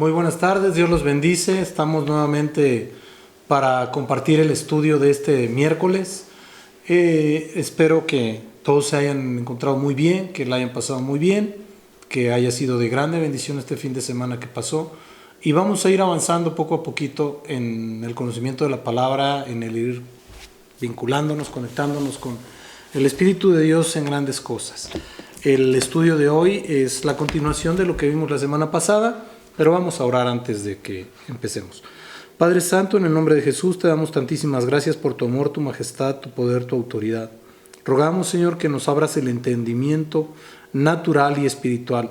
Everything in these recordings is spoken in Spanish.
Muy buenas tardes, Dios los bendice. Estamos nuevamente para compartir el estudio de este miércoles. Espero que todos se hayan encontrado muy bien, que la hayan pasado muy bien, que haya sido de grande bendición este fin de semana que pasó. Y vamos a ir avanzando poco a poquito en el conocimiento de la palabra, en el ir vinculándonos, conectándonos con el Espíritu de Dios en grandes cosas. El estudio de hoy es la continuación de lo que vimos la semana pasada, pero vamos a orar antes de que empecemos. Padre Santo, en el nombre de Jesús te damos tantísimas gracias por tu amor, tu majestad, tu poder, tu autoridad. Rogamos, Señor, que nos abras el entendimiento natural y espiritual,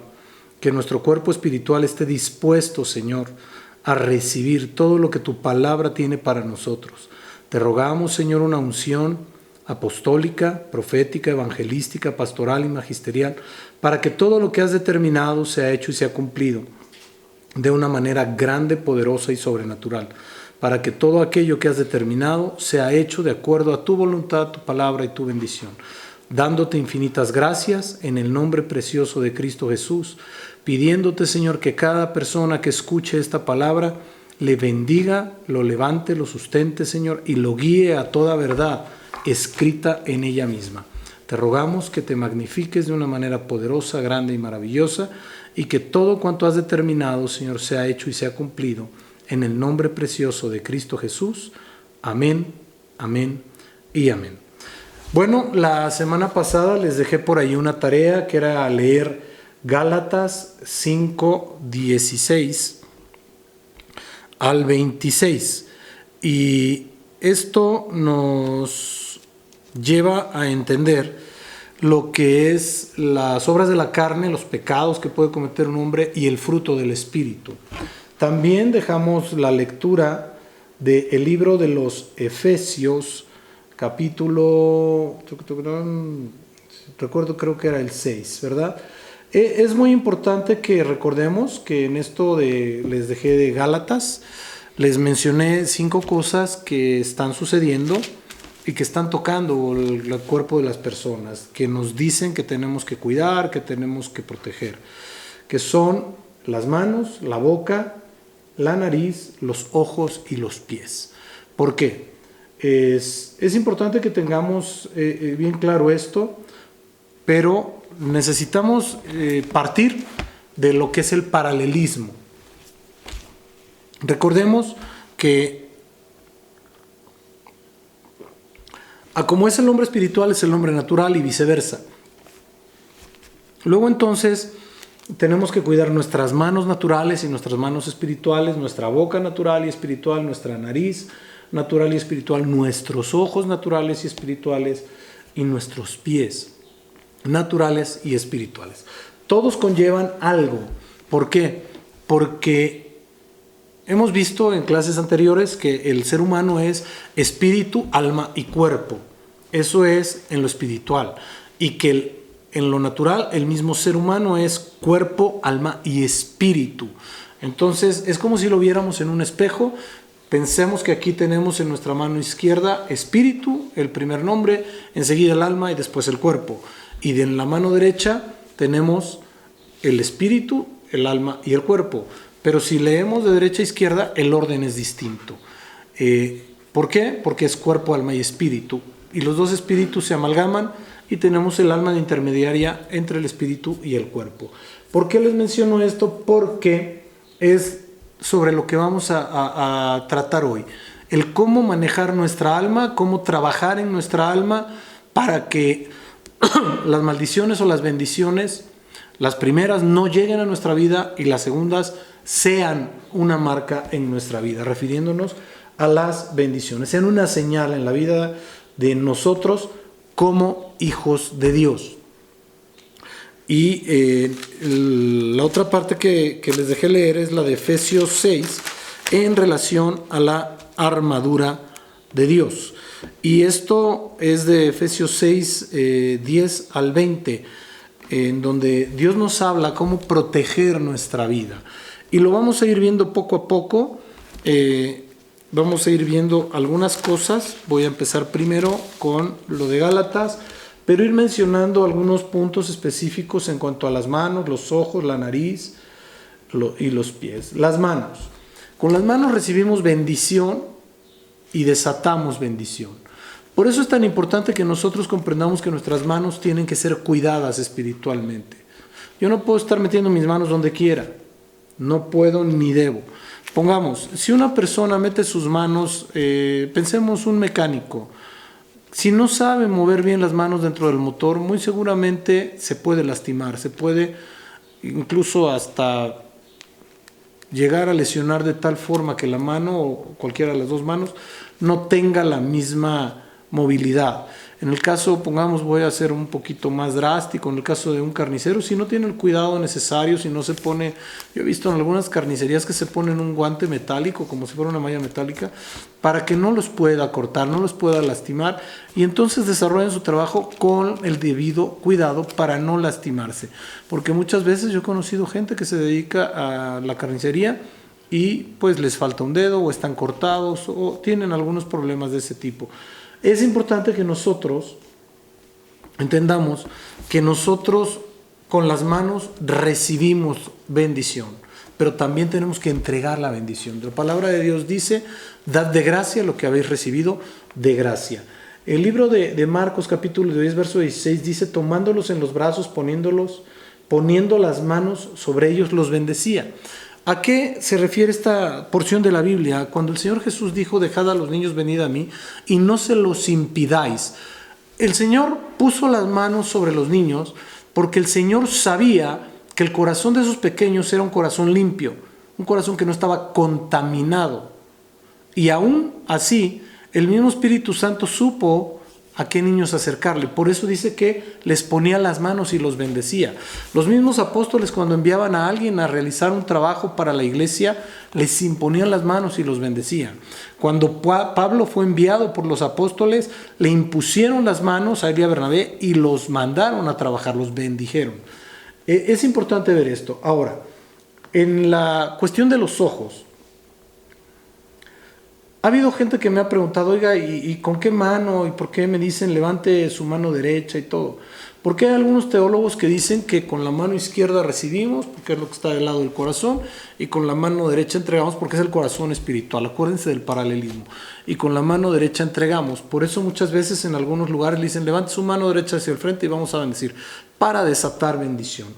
que nuestro cuerpo espiritual esté dispuesto, Señor, a recibir todo lo que tu palabra tiene para nosotros. Te rogamos, Señor, una unción apostólica, profética, evangelística, pastoral y magisterial, para que todo lo que has determinado sea hecho y sea cumplido de una manera grande, poderosa y sobrenatural, para que todo aquello que has determinado sea hecho de acuerdo a tu voluntad, tu palabra y tu bendición. Dándote infinitas gracias en el nombre precioso de Cristo Jesús, pidiéndote, Señor, que cada persona que escuche esta palabra le bendiga, lo levante, lo sustente, Señor, y lo guíe a toda verdad escrita en ella misma. Te rogamos que te magnifiques de una manera poderosa, grande y maravillosa, y que todo cuanto has determinado, Señor, sea hecho y sea cumplido en el nombre precioso de Cristo Jesús. Amén, amén y amén. Bueno, la semana pasada les dejé por ahí una tarea que era leer Gálatas 5:16 al 26. Y esto nos lleva a entender lo que es las obras de la carne, los pecados que puede cometer un hombre y el fruto del Espíritu. También dejamos la lectura del libro de los Efesios, capítulo, recuerdo, creo que era el 6, ¿verdad? Es muy importante que recordemos que en esto les dejé de Gálatas, les mencioné 5 cosas que están sucediendo y que están tocando el cuerpo de las personas, que nos dicen que tenemos que cuidar, que tenemos que proteger, que son las manos, la boca, la nariz, los ojos y los pies. ¿Por qué? Es importante que tengamos bien claro esto, pero necesitamos partir de lo que es el paralelismo. Recordemos que como es el hombre espiritual, es el hombre natural y viceversa. Luego entonces tenemos que cuidar nuestras manos naturales y nuestras manos espirituales, nuestra boca natural y espiritual, nuestra nariz natural y espiritual, nuestros ojos naturales y espirituales y nuestros pies naturales y espirituales. Todos conllevan algo. ¿Por qué? Porque hemos visto en clases anteriores que el ser humano es espíritu, alma y cuerpo. Eso es en lo espiritual. Y que en lo natural el mismo ser humano es cuerpo, alma y espíritu. Entonces es como si lo viéramos en un espejo. Pensemos que aquí tenemos en nuestra mano izquierda espíritu, el primer nombre, enseguida el alma y después el cuerpo. Y en la mano derecha tenemos el espíritu, el alma y el cuerpo. Pero si leemos de derecha a izquierda, el orden es distinto. ¿Por qué? Porque es cuerpo, alma y espíritu. Y los dos espíritus se amalgaman y tenemos el alma de intermediaria entre el espíritu y el cuerpo. ¿Por qué les menciono esto? Porque es sobre lo que vamos a tratar hoy. El cómo manejar nuestra alma, cómo trabajar en nuestra alma para que las maldiciones o las bendiciones, las primeras no lleguen a nuestra vida y las segundas sean una marca en nuestra vida, refiriéndonos a las bendiciones, sean una señal en la vida de nosotros como hijos de Dios. Y la otra parte que les dejé leer es la de Efesios 6 en relación a la armadura de Dios. Y esto es de Efesios 6, 10 al 20, en donde Dios nos habla cómo proteger nuestra vida. Y lo vamos a ir viendo poco a poco. Vamos a ir viendo algunas cosas. Voy a empezar primero con lo de Gálatas, pero ir mencionando algunos puntos específicos en cuanto a las manos, los ojos, la nariz, y los pies. Las manos. Con las manos recibimos bendición y desatamos bendición. Por eso es tan importante que nosotros comprendamos que nuestras manos tienen que ser cuidadas espiritualmente. Yo no puedo estar metiendo mis manos donde quiera. No puedo ni debo. Pongamos, si una persona mete sus manos, pensemos un mecánico, si no sabe mover bien las manos dentro del motor, muy seguramente se puede lastimar, se puede incluso hasta llegar a lesionar de tal forma que la mano o cualquiera de las dos manos no tenga la misma movilidad. En el caso, pongamos, voy a ser un poquito más drástico, en el caso de un carnicero, si no tiene el cuidado necesario, si no se pone, yo he visto en algunas carnicerías que se ponen un guante metálico, como si fuera una malla metálica, para que no los pueda cortar, no los pueda lastimar, y entonces desarrollan su trabajo con el debido cuidado para no lastimarse. Porque muchas veces yo he conocido gente que se dedica a la carnicería y pues les falta un dedo o están cortados o tienen algunos problemas de ese tipo. Es importante que nosotros entendamos que nosotros con las manos recibimos bendición, pero también tenemos que entregar la bendición. La palabra de Dios dice, dad de gracia lo que habéis recibido de gracia. El libro de Marcos capítulo 10 verso 16 dice, tomándolos en los brazos, poniendo las manos sobre ellos, los bendecía. ¿A qué se refiere esta porción de la Biblia? Cuando el Señor Jesús dijo, dejad a los niños, venid a mí, y no se los impidáis. El Señor puso las manos sobre los niños porque el Señor sabía que el corazón de esos pequeños era un corazón limpio, un corazón que no estaba contaminado. Y aún así, el mismo Espíritu Santo supo a qué niños acercarle. Por eso dice que les ponía las manos y los bendecía. Los mismos apóstoles, cuando enviaban a alguien a realizar un trabajo para la iglesia, les imponían las manos y los bendecían. Cuando Pablo fue enviado por los apóstoles, le impusieron las manos a él y a Bernabé y los mandaron a trabajar, los bendijeron. Es importante ver esto. Ahora, en la cuestión de los ojos, ha habido gente que me ha preguntado, oiga, ¿y con qué mano? ¿Y por qué me dicen levante su mano derecha y todo? Porque hay algunos teólogos que dicen que con la mano izquierda recibimos, porque es lo que está del lado del corazón, y con la mano derecha entregamos, porque es el corazón espiritual. Acuérdense del paralelismo. Y con la mano derecha entregamos. Por eso muchas veces en algunos lugares le dicen, levante su mano derecha hacia el frente y vamos a bendecir, para desatar bendición.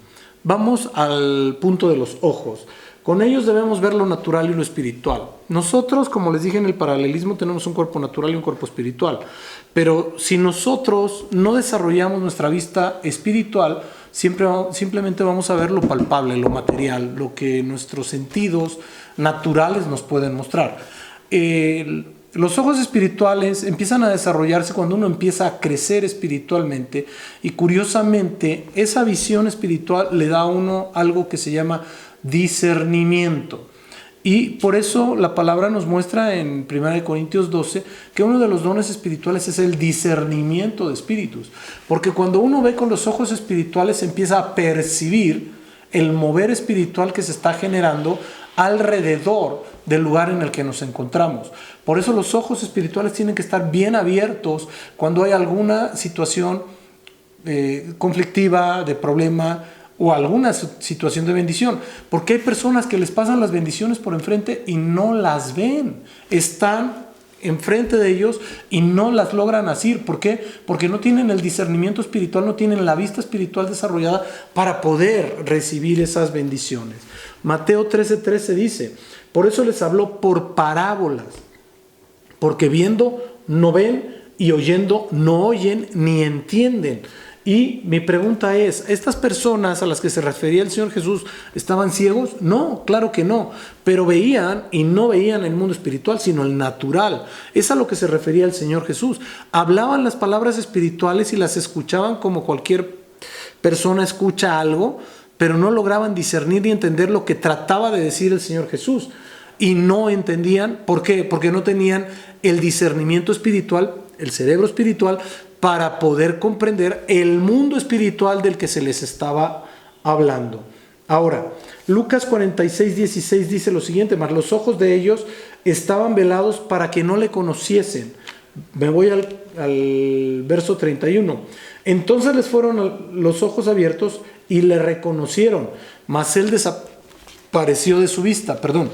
Vamos al punto de los ojos. Con ellos debemos ver lo natural y lo espiritual. Nosotros, como les dije en el paralelismo, tenemos un cuerpo natural y un cuerpo espiritual. Pero si nosotros no desarrollamos nuestra vista espiritual, simplemente vamos a ver lo palpable, lo material, lo que nuestros sentidos naturales nos pueden mostrar. Los ojos espirituales empiezan a desarrollarse cuando uno empieza a crecer espiritualmente, y curiosamente esa visión espiritual le da a uno algo que se llama discernimiento. Y por eso la palabra nos muestra en 1 Corintios 12 que uno de los dones espirituales es el discernimiento de espíritus. Porque cuando uno ve con los ojos espirituales empieza a percibir el mover espiritual que se está generando alrededor del lugar en el que nos encontramos. Por eso los ojos espirituales tienen que estar bien abiertos cuando hay alguna situación conflictiva, de problema, o alguna situación de bendición, porque hay personas que les pasan las bendiciones por enfrente y no las ven, están enfrente de ellos y no las logran asir. ¿Por qué? Porque no tienen el discernimiento espiritual, no tienen la vista espiritual desarrollada para poder recibir esas bendiciones. Mateo 13:13 dice, por eso les habló por parábolas, porque viendo no ven y oyendo no oyen ni entienden. Y mi pregunta es, ¿estas personas a las que se refería el Señor Jesús estaban ciegos? No, claro que no, pero veían y no veían el mundo espiritual, sino el natural. Es a lo que se refería el Señor Jesús. Hablaban las palabras espirituales y las escuchaban como cualquier persona escucha algo, pero no lograban discernir y entender lo que trataba de decir el Señor Jesús. Y no entendían, ¿por qué? Porque no tenían el discernimiento espiritual, el cerebro espiritual, para poder comprender el mundo espiritual del que se les estaba hablando. Ahora, Lucas 46:16 dice lo siguiente, mas los ojos de ellos estaban velados para que no le conociesen. Me voy al verso 31. Entonces les fueron los ojos abiertos y le reconocieron, mas él pareció de su vista, perdón.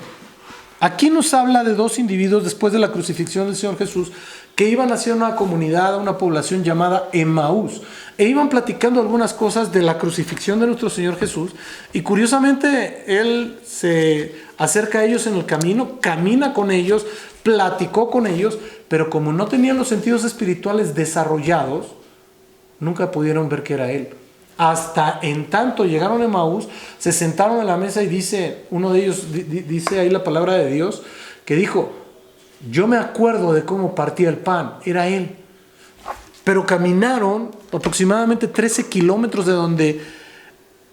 Aquí nos habla de dos individuos después de la crucifixión del Señor Jesús que iban hacia una comunidad, a una población llamada Emaús, e iban platicando algunas cosas de la crucifixión de nuestro Señor Jesús, y curiosamente Él se acerca a ellos en el camino, camina con ellos, platicó con ellos, pero como no tenían los sentidos espirituales desarrollados, nunca pudieron ver que era Él. Hasta en tanto llegaron a Emaús, se sentaron a la mesa y dice, uno de ellos, dice ahí la palabra de Dios, que dijo, yo me acuerdo de cómo partía el pan, era Él. Pero caminaron aproximadamente 13 kilómetros de donde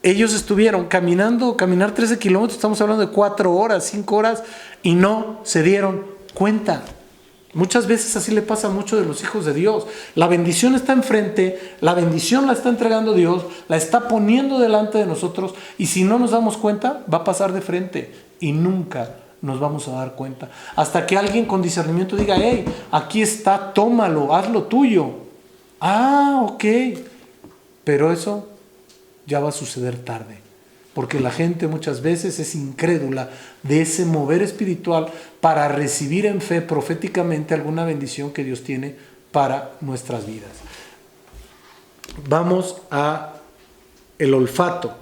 ellos estuvieron. Caminar 13 kilómetros, estamos hablando de 4 horas, 5 horas, y no se dieron cuenta. Muchas veces así le pasa a muchos de los hijos de Dios. La bendición está enfrente, la bendición la está entregando Dios, la está poniendo delante de nosotros, y si no nos damos cuenta, va a pasar de frente y nunca nos vamos a dar cuenta. Hasta que alguien con discernimiento diga, hey, aquí está, tómalo, hazlo tuyo. Ah, ok. Pero eso ya va a suceder tarde. Porque la gente muchas veces es incrédula de ese mover espiritual para recibir en fe proféticamente alguna bendición que Dios tiene para nuestras vidas. Vamos a el olfato.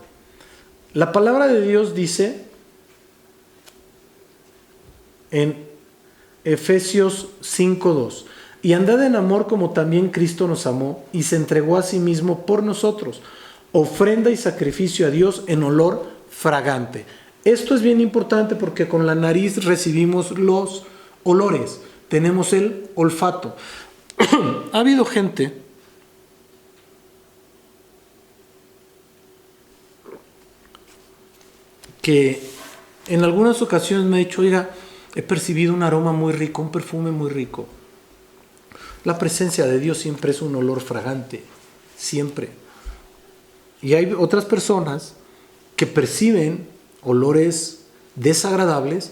La palabra de Dios dice en Efesios 5:2, y andad en amor como también Cristo nos amó y se entregó a sí mismo por nosotros, ofrenda y sacrificio a Dios en olor fragante. Esto es bien importante porque con la nariz recibimos los olores, tenemos el olfato. Ha habido gente que en algunas ocasiones me ha dicho, oiga, he percibido un aroma muy rico, un perfume muy rico. La presencia de Dios siempre es un olor fragante, siempre. Y hay otras personas que perciben olores desagradables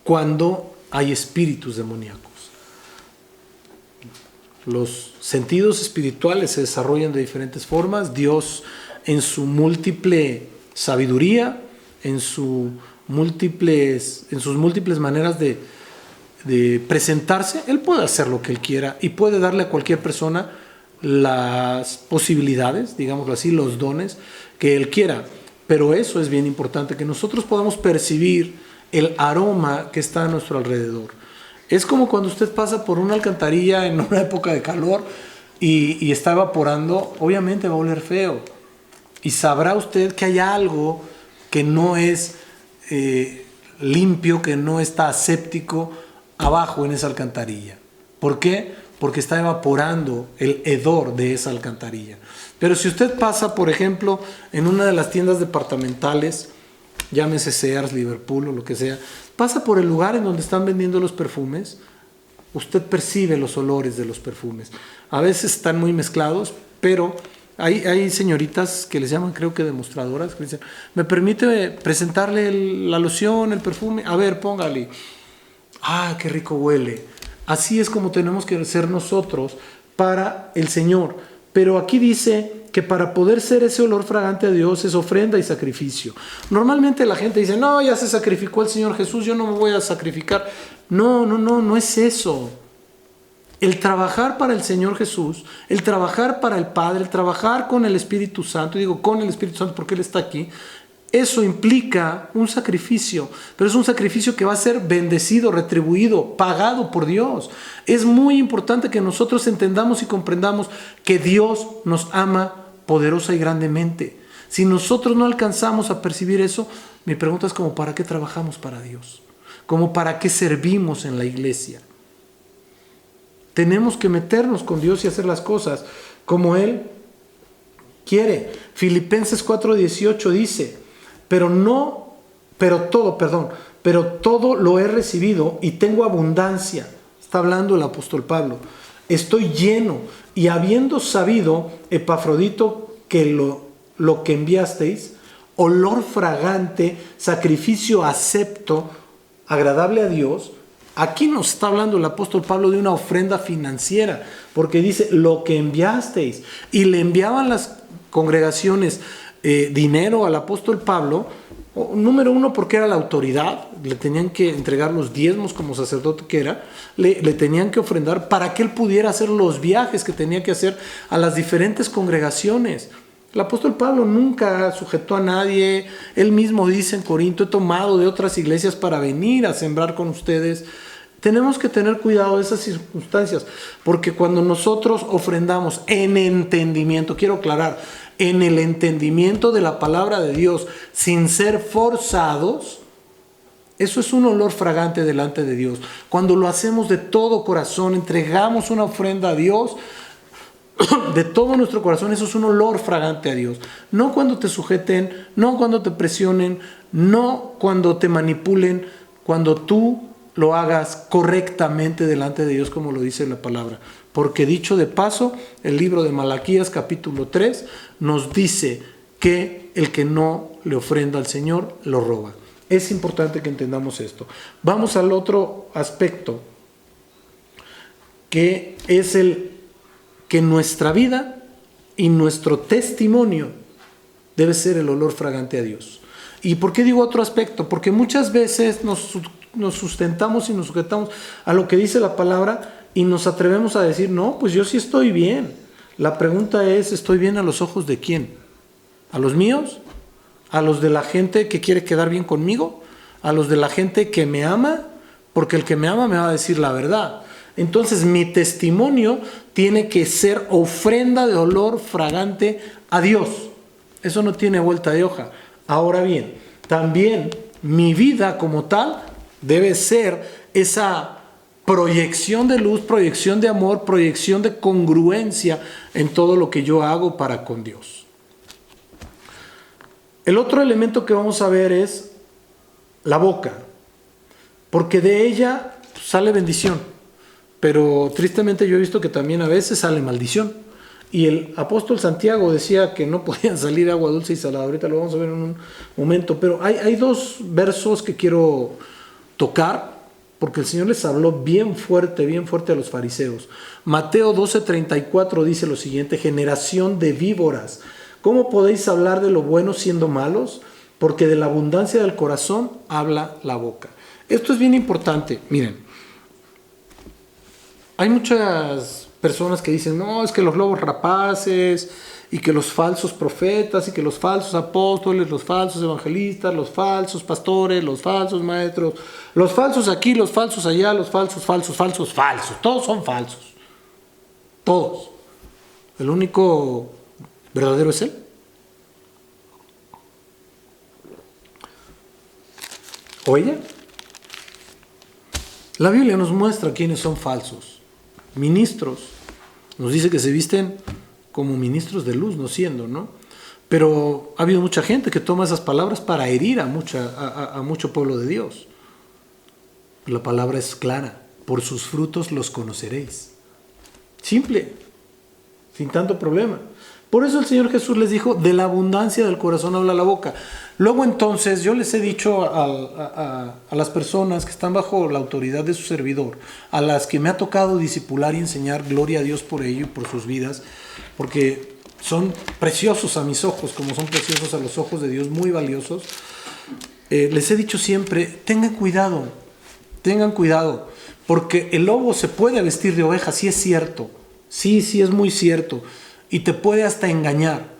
cuando hay espíritus demoníacos. Los sentidos espirituales se desarrollan de diferentes formas. Dios, en su múltiple sabiduría, en sus múltiples maneras de presentarse, Él puede hacer lo que Él quiera y puede darle a cualquier persona las posibilidades, digámoslo así, los dones que Él quiera. Pero eso es bien importante, que nosotros podamos percibir el aroma que está a nuestro alrededor. Es como cuando usted pasa por una alcantarilla en una época de calor y está evaporando, obviamente va a oler feo. Y sabrá usted que hay algo que no es limpio, que no está aséptico abajo en esa alcantarilla. ¿Por qué? Porque está evaporando el hedor de esa alcantarilla. Pero si usted pasa, por ejemplo, en una de las tiendas departamentales, llámese Sears, Liverpool o lo que sea, pasa por el lugar en donde están vendiendo los perfumes, usted percibe los olores de los perfumes. A veces están muy mezclados, pero hay señoritas que les llaman, creo que demostradoras, que dicen, ¿me permite presentarle la loción, el perfume? A ver, póngale. ¡Ah, qué rico huele! Así es como tenemos que ser nosotros para el Señor. Pero aquí dice que para poder ser ese olor fragante a Dios es ofrenda y sacrificio. Normalmente la gente dice, no, ya se sacrificó el Señor Jesús, yo no me voy a sacrificar. No es eso. El trabajar para el Señor Jesús, el trabajar para el Padre, el trabajar con el Espíritu Santo, digo con el Espíritu Santo porque Él está aquí, eso implica un sacrificio, pero es un sacrificio que va a ser bendecido, retribuido, pagado por Dios. Es muy importante que nosotros entendamos y comprendamos que Dios nos ama poderosa y grandemente. Si nosotros no alcanzamos a percibir eso, mi pregunta es como ¿para qué trabajamos para Dios? ¿Como para qué servimos en la iglesia? Tenemos que meternos con Dios y hacer las cosas como Él quiere. Filipenses 4:18 dice, pero todo lo he recibido y tengo abundancia. Está hablando el apóstol Pablo. Estoy lleno y habiendo sabido, Epafrodito, que lo que enviasteis, olor fragante, sacrificio acepto, agradable a Dios. Aquí nos está hablando el apóstol Pablo de una ofrenda financiera, porque dice lo que enviasteis, y le enviaban las congregaciones dinero al apóstol Pablo Número uno, porque era la autoridad, le tenían que entregar los diezmos como sacerdote que era, le tenían que ofrendar para que él pudiera hacer los viajes que tenía que hacer a las diferentes congregaciones. El apóstol Pablo nunca sujetó a nadie, él mismo dice en Corinto: he tomado de otras iglesias para venir a sembrar con ustedes. Tenemos que tener cuidado de esas circunstancias, porque cuando nosotros ofrendamos en entendimiento, quiero aclarar, en el entendimiento de la palabra de Dios, sin ser forzados, eso es un olor fragante delante de Dios. Cuando lo hacemos de todo corazón, entregamos una ofrenda a Dios, de todo nuestro corazón, eso es un olor fragante a Dios. No cuando te sujeten, no cuando te presionen, no cuando te manipulen, cuando tú lo hagas correctamente delante de Dios, como lo dice la palabra. Porque dicho de paso, el libro de Malaquías capítulo 3 nos dice que el que no le ofrenda al Señor lo roba. Es importante que entendamos esto. Vamos al otro aspecto, que es el que nuestra vida y nuestro testimonio debe ser el olor fragante a Dios. ¿Y por qué digo otro aspecto? Porque muchas veces nos sustentamos y nos sujetamos a lo que dice la palabra y nos atrevemos a decir: no, pues yo sí estoy bien. La pregunta es: ¿estoy bien a los ojos de quién? ¿A los míos? ¿A los de la gente que quiere quedar bien conmigo? ¿A los de la gente que me ama? Porque el que me ama me va a decir la verdad. Entonces mi testimonio tiene que ser ofrenda de olor fragante a Dios. Eso no tiene vuelta de hoja. Ahora bien, también mi vida como tal debe ser esa proyección de luz, proyección de amor, proyección de congruencia en todo lo que yo hago para con Dios. El otro elemento que vamos a ver es la boca, porque de ella sale bendición, pero tristemente yo he visto que también a veces sale maldición. Y el apóstol Santiago decía que no podían salir agua dulce y salada. Ahorita lo vamos a ver en un momento, pero hay dos versos que quiero tocar, porque el Señor les habló bien fuerte a los fariseos. Mateo 12:34 dice lo siguiente: generación de víboras, ¿cómo podéis hablar de lo bueno siendo malos? Porque de la abundancia del corazón habla la boca. Esto es bien importante. Miren, hay muchas personas que dicen: no, es que los lobos rapaces, y que los falsos profetas, y que los falsos apóstoles, los falsos evangelistas, los falsos pastores, los falsos maestros, los falsos aquí, los falsos allá, los falsos, todos son falsos. Todos. El único verdadero es Él. ¿O ella? La Biblia nos muestra quiénes son falsos. Ministros. Nos dice que se visten como ministros de luz, no siendo, ¿no? Pero ha habido mucha gente que toma esas palabras para herir a mucho pueblo de Dios. La palabra es clara: por sus frutos los conoceréis. Simple, sin tanto problema. Por eso el Señor Jesús les dijo: de la abundancia del corazón habla la boca. Luego entonces yo les he dicho a las personas que están bajo la autoridad de su servidor, a las que me ha tocado discipular y enseñar, gloria a Dios por ello y por sus vidas, porque son preciosos a mis ojos, como son preciosos a los ojos de Dios, muy valiosos. Les he dicho siempre: tengan cuidado, porque el lobo se puede vestir de oveja, sí es cierto, sí es muy cierto, y te puede hasta engañar.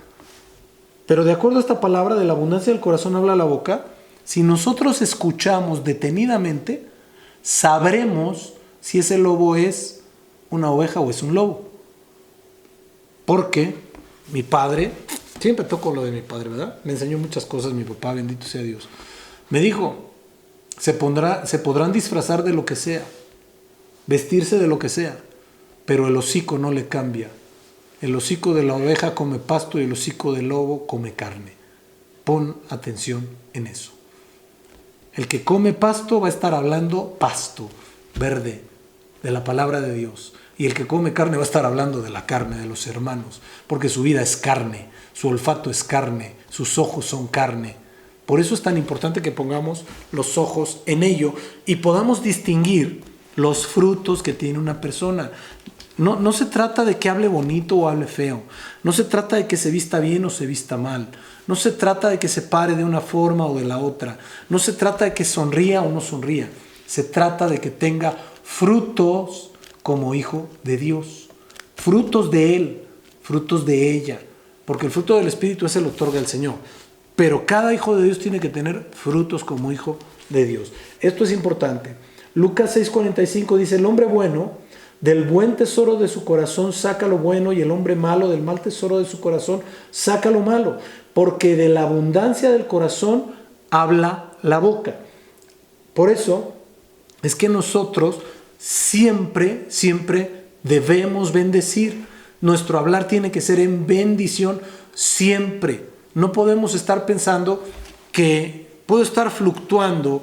Pero de acuerdo a esta palabra, de la abundancia del corazón habla la boca. Si nosotros escuchamos detenidamente, sabremos si ese lobo es una oveja o es un lobo. Porque mi padre, siempre toco lo de mi padre, ¿verdad? Me enseñó muchas cosas mi papá, bendito sea Dios. Me dijo: se podrán disfrazar de lo que sea, vestirse de lo que sea, pero el hocico no le cambia. El hocico de la oveja come pasto y el hocico del lobo come carne. Pon atención en eso. El que come pasto va a estar hablando pasto, verde, de la palabra de Dios. Y el que come carne va a estar hablando de la carne, de los hermanos, porque su vida es carne, su olfato es carne, sus ojos son carne. Por eso es tan importante que pongamos los ojos en ello y podamos distinguir los frutos que tiene una persona. No se trata de que hable bonito o hable feo. No se trata de que se vista bien o se vista mal. No se trata de que se pare de una forma o de la otra. No se trata de que sonría o no sonría. Se trata de que tenga frutos como hijo de Dios. Frutos de Él, frutos de ella. Porque el fruto del Espíritu ese lo otorga el Señor. Pero cada hijo de Dios tiene que tener frutos como hijo de Dios. Esto es importante. Lucas 6:45 dice, el hombre bueno del buen tesoro de su corazón saca lo bueno, y el hombre malo del mal tesoro de su corazón saca lo malo, porque de la abundancia del corazón habla la boca. Por eso es que nosotros siempre debemos bendecir. Nuestro hablar tiene que ser en bendición siempre. No podemos estar pensando que puedo estar fluctuando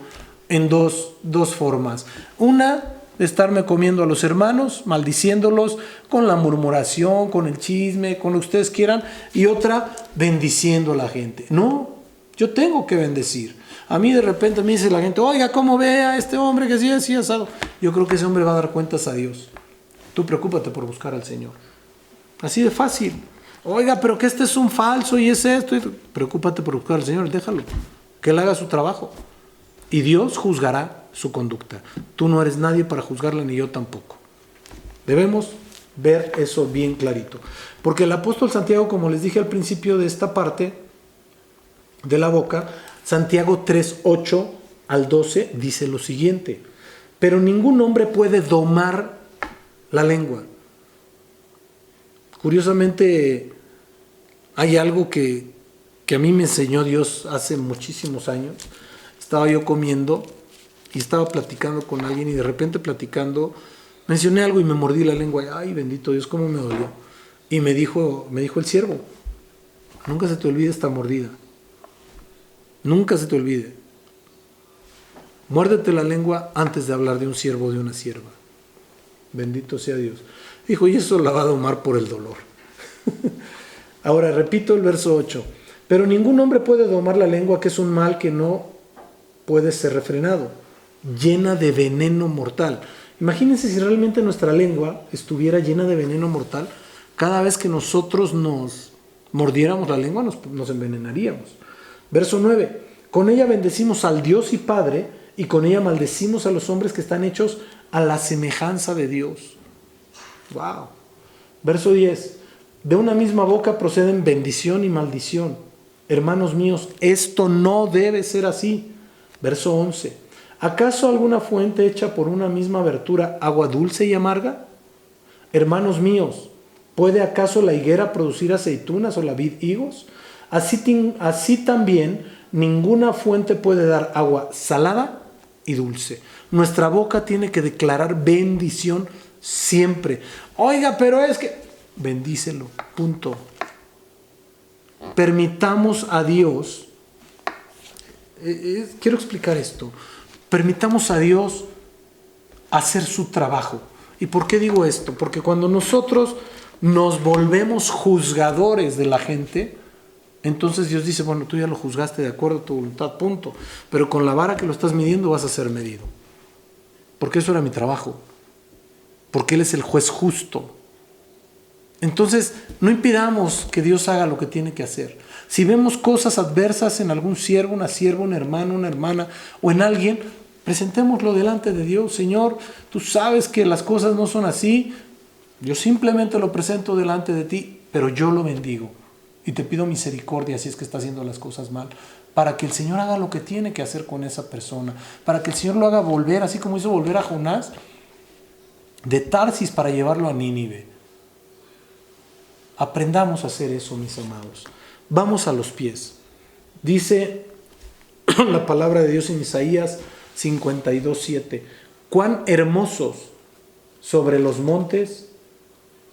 en dos formas. Una, estarme comiendo a los hermanos, maldiciéndolos con la murmuración, con el chisme, con lo que ustedes quieran. Y otra, bendiciendo a la gente. No, yo tengo que bendecir. A mí de repente me dice la gente, oiga, ¿cómo ve a este hombre que sí así asado? Yo creo que ese hombre va a dar cuentas a Dios. Tú preocúpate por buscar al Señor. Así de fácil. Oiga, pero que este es un falso y es esto. Preocúpate por buscar al Señor, déjalo. Que Él haga su trabajo. Y Dios juzgará su conducta. Tú no eres nadie para juzgarla, ni yo tampoco. Debemos ver eso bien clarito. Porque el apóstol Santiago, como les dije al principio de esta parte de la boca, Santiago 3:8 al 12 dice lo siguiente: pero ningún hombre puede domar la lengua. Curiosamente, hay algo que a mí me enseñó Dios hace muchísimos años. Estaba yo comiendo y estaba platicando con alguien, y de repente platicando mencioné algo y me mordí la lengua. Ay, bendito Dios, cómo me dolió. Y me dijo el siervo, nunca se te olvide esta mordida. Nunca se te olvide. Muérdete la lengua antes de hablar de un siervo o de una sierva. Bendito sea Dios. Dijo, y eso la va a domar por el dolor. Ahora repito el verso 8. Pero ningún hombre puede domar la lengua, que es un mal que no puede ser refrenado, llena de veneno mortal. Imagínense si realmente nuestra lengua estuviera llena de veneno mortal. Cada vez que nosotros nos mordiéramos la lengua nos envenenaríamos. Verso 9. Con ella bendecimos al Dios y Padre, y con ella maldecimos a los hombres que están hechos a la semejanza de Dios. Wow. Verso 10. De una misma boca proceden bendición y maldición. Hermanos míos, esto no debe ser así. Verso 11. ¿Acaso alguna fuente hecha por una misma abertura agua dulce y amarga? Hermanos míos, ¿puede acaso la higuera producir aceitunas o la vid higos? Así también ninguna fuente puede dar agua salada y dulce. Nuestra boca tiene que declarar bendición siempre. Oiga, pero es que... bendícelo, punto. Permitamos a Dios... quiero explicar esto. Permitamos a Dios hacer su trabajo. ¿Y por qué digo esto? Porque cuando nosotros nos volvemos juzgadores de la gente, entonces Dios dice, bueno, tú ya lo juzgaste de acuerdo a tu voluntad, punto. Pero con la vara que lo estás midiendo vas a ser medido. Porque eso era mi trabajo. Porque Él es el juez justo. Entonces, no impidamos que Dios haga lo que tiene que hacer. Si vemos cosas adversas en algún siervo, una sierva, un hermano, una hermana o en alguien, presentémoslo delante de Dios. Señor, tú sabes que las cosas no son así. Yo simplemente lo presento delante de ti, pero yo lo bendigo. Y te pido misericordia si es que está haciendo las cosas mal, para que el Señor haga lo que tiene que hacer con esa persona, para que el Señor lo haga volver, así como hizo volver a Jonás de Tarsis para llevarlo a Nínive. Aprendamos a hacer eso, mis amados. Vamos a los pies. Dice la palabra de Dios en Isaías 52:7. Cuán hermosos sobre los montes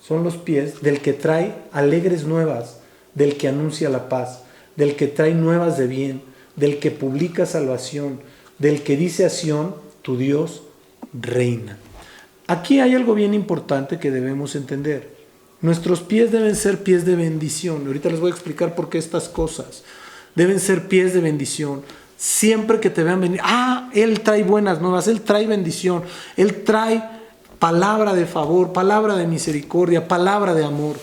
son los pies del que trae alegres nuevas, del que anuncia la paz, del que trae nuevas de bien, del que publica salvación, del que dice a Sión, tu Dios reina. Aquí hay algo bien importante que debemos entender. Nuestros pies deben ser pies de bendición. Ahorita les voy a explicar por qué estas cosas. Deben ser pies de bendición. Siempre que te vean venir, Él trae buenas nuevas, Él trae bendición, Él trae palabra de favor, palabra de misericordia, palabra de amor.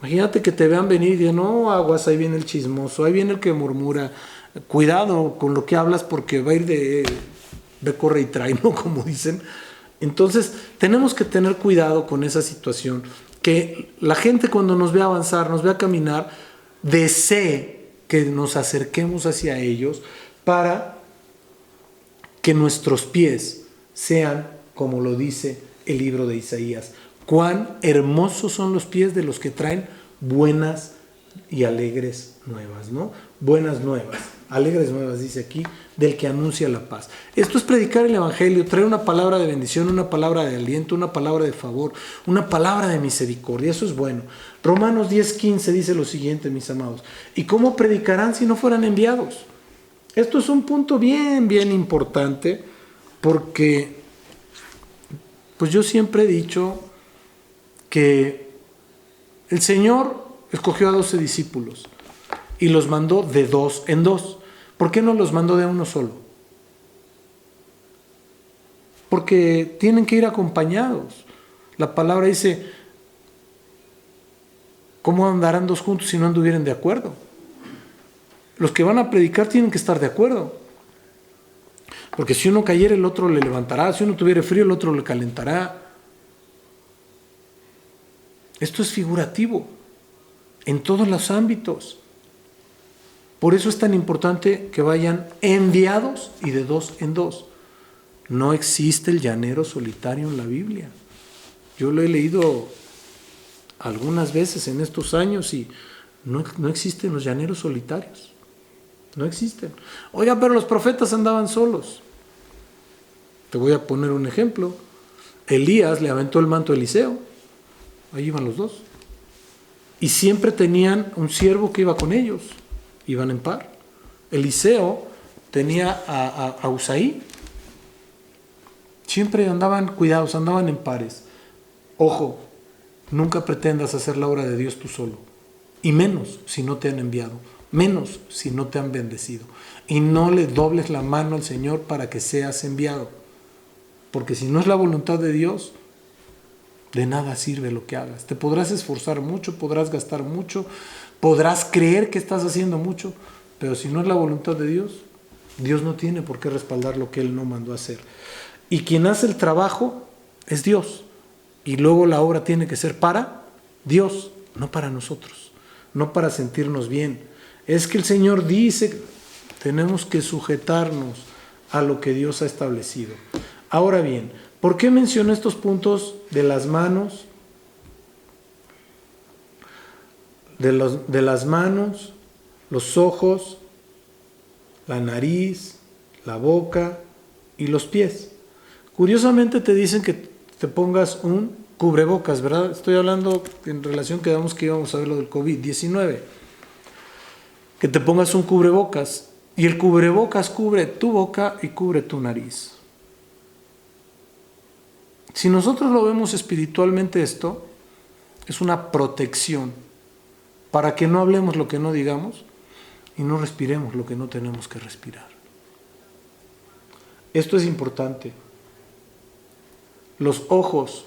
Imagínate que te vean venir y digan, no, aguas, ahí viene el chismoso, ahí viene el que murmura. Cuidado con lo que hablas porque va a ir de corre y trae, ¿no? Como dicen. Entonces, tenemos que tener cuidado con esa situación. Que la gente cuando nos ve avanzar, nos ve caminar, desee que nos acerquemos hacia ellos para que nuestros pies sean, como lo dice el libro de Isaías, cuán hermosos son los pies de los que traen buenas y alegres nuevas, ¿no? Buenas nuevas, alegres nuevas, dice aquí, del que anuncia la paz. Esto es predicar el evangelio, traer una palabra de bendición, una palabra de aliento, una palabra de favor, una palabra de misericordia. Eso es bueno. Romanos 10:15 dice lo siguiente, mis amados: ¿y cómo predicarán si no fueran enviados? Esto es un punto bien importante, porque pues yo siempre he dicho que el Señor escogió a 12 discípulos y los mandó de 2 en 2. ¿Por qué no los mandó de uno solo? Porque tienen que ir acompañados. La palabra dice, ¿cómo andarán 2 juntos si no anduvieren de acuerdo? Los que van a predicar tienen que estar de acuerdo. Porque si uno cayera, el otro le levantará. Si uno tuviera frío, el otro le calentará. Esto es figurativo en todos los ámbitos. Por eso es tan importante que vayan enviados y de 2 en 2. No existe el llanero solitario en la Biblia. Yo lo he leído algunas veces en estos años y no existen los llaneros solitarios. No existen. Oiga, pero los profetas andaban solos. Te voy a poner un ejemplo. Elías le aventó el manto a Eliseo. Ahí iban los 2. Y siempre tenían un siervo que iba con ellos. Iban en par. Eliseo tenía a Usaí. Siempre andaban cuidados, andaban en pares. Ojo, nunca pretendas hacer la obra de Dios tú solo. Y menos si no te han enviado. Menos si no te han bendecido. Y no le dobles la mano al Señor para que seas enviado. Porque si no es la voluntad de Dios, de nada sirve lo que hagas. Te podrás esforzar mucho, podrás gastar mucho, podrás creer que estás haciendo mucho, pero si no es la voluntad de Dios, Dios no tiene por qué respaldar lo que Él no mandó a hacer. Y quien hace el trabajo es Dios. Y luego la obra tiene que ser para Dios, no para nosotros, no para sentirnos bien. Es que el Señor dice, tenemos que sujetarnos a lo que Dios ha establecido. Ahora bien, ¿por qué menciono estos puntos de las manos? De las manos, los ojos, la nariz, la boca y los pies. Curiosamente te dicen que te pongas un cubrebocas, ¿verdad? Estoy hablando en relación, quedamos que íbamos a ver lo del COVID-19. Que te pongas un cubrebocas. Y el cubrebocas cubre tu boca y cubre tu nariz. Si nosotros lo vemos espiritualmente, esto es una protección para que no hablemos lo que no digamos y no respiremos lo que no tenemos que respirar. Esto es importante. Los ojos.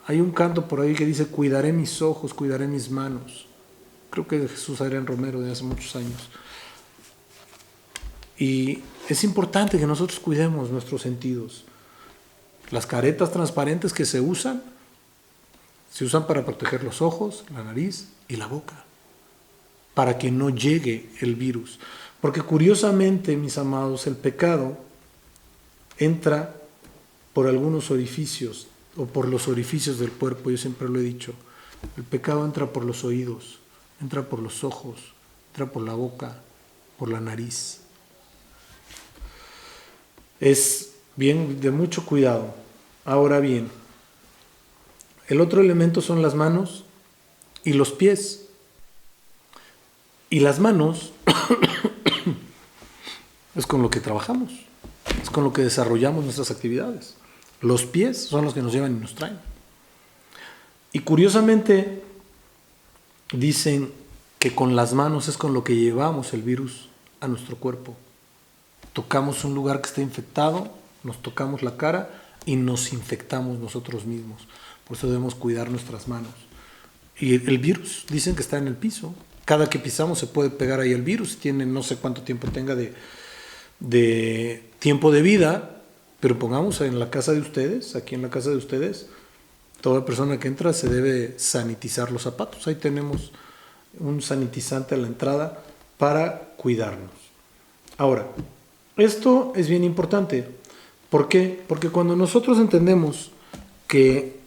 Hay un canto por ahí que dice, cuidaré mis ojos, cuidaré mis manos. Creo que de Jesús Adrián Romero de hace muchos años. Y es importante que nosotros cuidemos nuestros sentidos. Las caretas transparentes que se usan para proteger los ojos, la nariz y la boca, para que no llegue el virus. Porque curiosamente, mis amados, el pecado entra por algunos orificios o por los orificios del cuerpo. Yo siempre lo he dicho, el pecado entra por los oídos, entra por los ojos, entra por la boca, por la nariz. Es bien de mucho cuidado. Ahora bien, el otro elemento son las manos y los pies. Y las manos es con lo que trabajamos, es con lo que desarrollamos nuestras actividades. Los pies son los que nos llevan y nos traen. Y curiosamente dicen que con las manos es con lo que llevamos el virus a nuestro cuerpo. Tocamos un lugar que está infectado nos tocamos la cara y nos infectamos nosotros mismos. Por eso debemos cuidar nuestras manos. Y el virus, dicen que está en el piso. Cada que pisamos se puede pegar ahí el virus. Tiene no sé cuánto tiempo tenga de tiempo de vida, pero pongamos en la casa de ustedes, aquí en la casa de ustedes, toda persona que entra se debe sanitizar los zapatos. Ahí tenemos un sanitizante a la entrada para cuidarnos. Ahora, esto es bien importante. ¿Por qué? Porque cuando nosotros entendemos que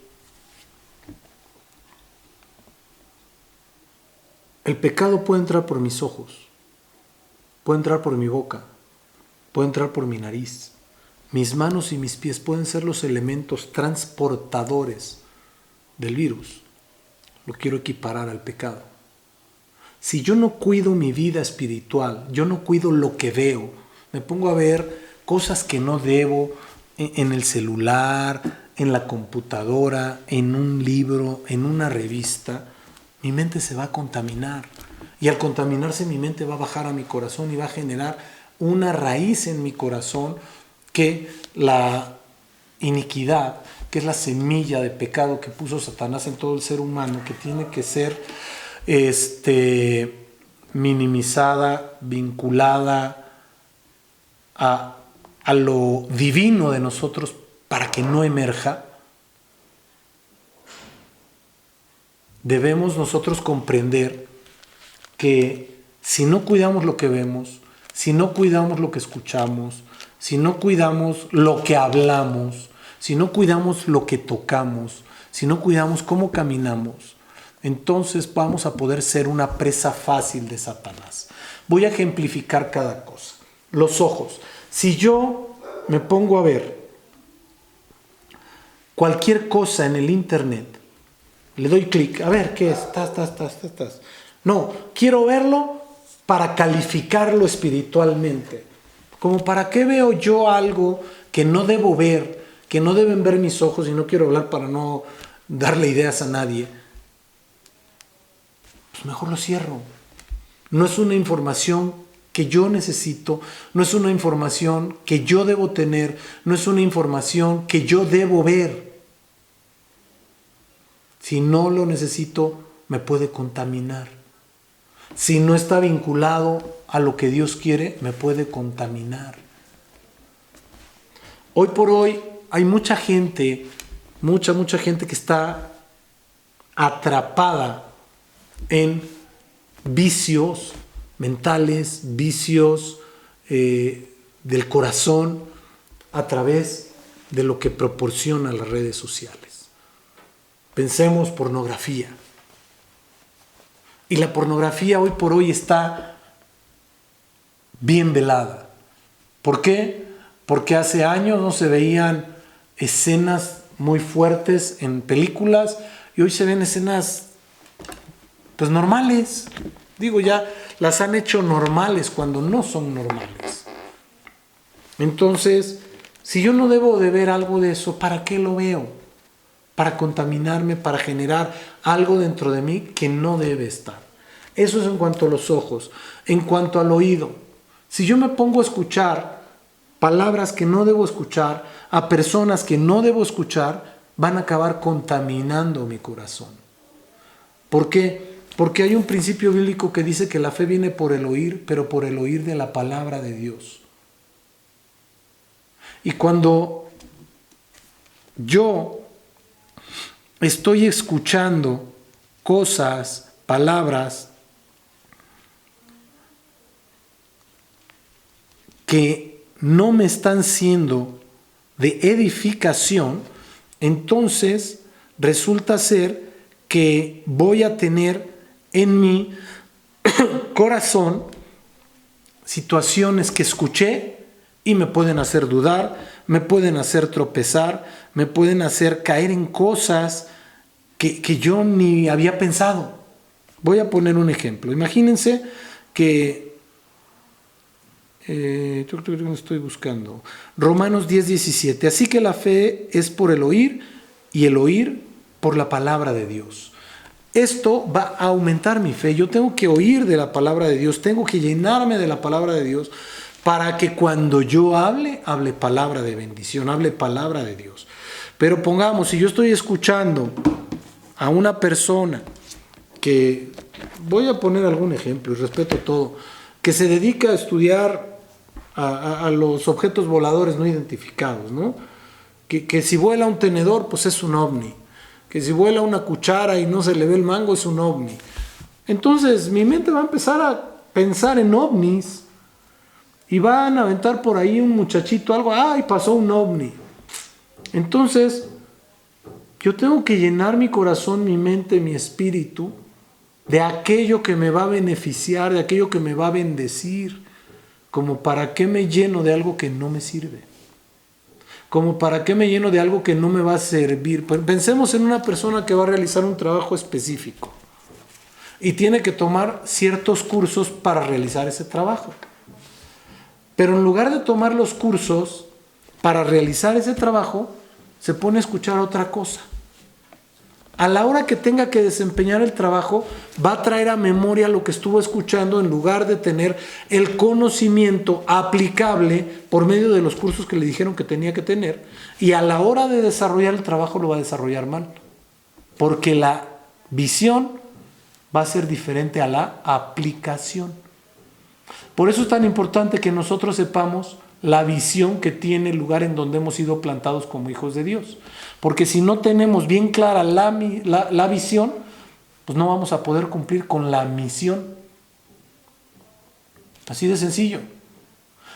el pecado puede entrar por mis ojos, puede entrar por mi boca, puede entrar por mi nariz, mis manos y mis pies pueden ser los elementos transportadores del virus. Lo quiero equiparar al pecado. Si yo no cuido mi vida espiritual, yo no cuido lo que veo, me pongo a ver cosas que no debo en el celular, en la computadora, en un libro, en una revista, mi mente se va a contaminar. Y al contaminarse mi mente va a bajar a mi corazón y va a generar una raíz en mi corazón que la iniquidad, que es la semilla de pecado que puso Satanás en todo el ser humano, que tiene que ser minimizada, vinculada a lo divino de nosotros para que no emerja. Debemos nosotros comprender que si no cuidamos lo que vemos, si no cuidamos lo que escuchamos, si no cuidamos lo que hablamos, si no cuidamos lo que tocamos, si no cuidamos cómo caminamos, entonces vamos a poder ser una presa fácil de Satanás. Voy a ejemplificar cada cosa. Los ojos. Si yo me pongo a ver cualquier cosa en el internet, le doy clic, a ver, ¿qué es? No, quiero verlo para calificarlo espiritualmente. Como para qué veo yo algo que no debo ver, que no deben ver mis ojos, y no quiero hablar para no darle ideas a nadie. Pues mejor lo cierro. No es una información que yo necesito, no es una información que yo debo tener, no es una información que yo debo ver. Si no lo necesito, me puede contaminar. Si no está vinculado a lo que Dios quiere, me puede contaminar. Hoy por hoy hay mucha gente que está atrapada en vicios mentales, vicios del corazón, a través de lo que proporcionan las redes sociales. Pensemos pornografía. Y la pornografía hoy por hoy está bien velada. ¿Por qué? Porque hace años no se veían escenas muy fuertes en películas y hoy se ven escenas pues normales. Digo, ya las han hecho normales cuando no son normales. Entonces, si yo no debo de ver algo de eso, ¿para qué lo veo? Para contaminarme, para generar algo dentro de mí que no debe estar. Eso es en cuanto a los ojos. En cuanto al oído, si yo me pongo a escuchar palabras que no debo escuchar, a personas que no debo escuchar, van a acabar contaminando mi corazón. ¿Por qué? Porque hay un principio bíblico que dice que la fe viene por el oír, pero por el oír de la palabra de Dios. Y cuando yo estoy escuchando cosas, palabras que no me están siendo de edificación, entonces resulta ser que voy a tener en mi corazón situaciones que escuché y me pueden hacer dudar, me pueden hacer tropezar, me pueden hacer caer en cosas que yo ni había pensado. Voy a poner un ejemplo. Imagínense que estoy buscando Romanos 10:17. Así que la fe es por el oír y el oír por la palabra de Dios. Esto va a aumentar mi fe. Yo tengo que oír de la palabra de Dios, tengo que llenarme de la palabra de Dios para que cuando yo hable palabra de bendición, hable palabra de Dios. Pero pongamos, si yo estoy escuchando a una persona que, voy a poner algún ejemplo y respeto todo, que se dedica a estudiar a los objetos voladores no identificados, ¿no? Que si vuela un tenedor, pues es un ovni. Que si vuela una cuchara y no se le ve el mango, es un ovni. Entonces mi mente va a empezar a pensar en ovnis y van a aventar por ahí un muchachito algo, ¡ay, pasó un ovni! Entonces yo tengo que llenar mi corazón, mi mente, mi espíritu de aquello que me va a beneficiar, de aquello que me va a bendecir. Como para qué me lleno de algo que no me sirve. Como para qué me lleno de algo que no me va a servir. Pensemos en una persona que va a realizar un trabajo específico y tiene que tomar ciertos cursos para realizar ese trabajo. Pero en lugar de tomar los cursos para realizar ese trabajo, se pone a escuchar otra cosa. A la hora que tenga que desempeñar el trabajo, va a traer a memoria lo que estuvo escuchando en lugar de tener el conocimiento aplicable por medio de los cursos que le dijeron que tenía que tener. Y a la hora de desarrollar el trabajo lo va a desarrollar mal. Porque la visión va a ser diferente a la aplicación. Por eso es tan importante que nosotros sepamos la visión que tiene el lugar en donde hemos sido plantados como hijos de Dios. Porque si no tenemos bien clara la visión, pues no vamos a poder cumplir con la misión. Así de sencillo.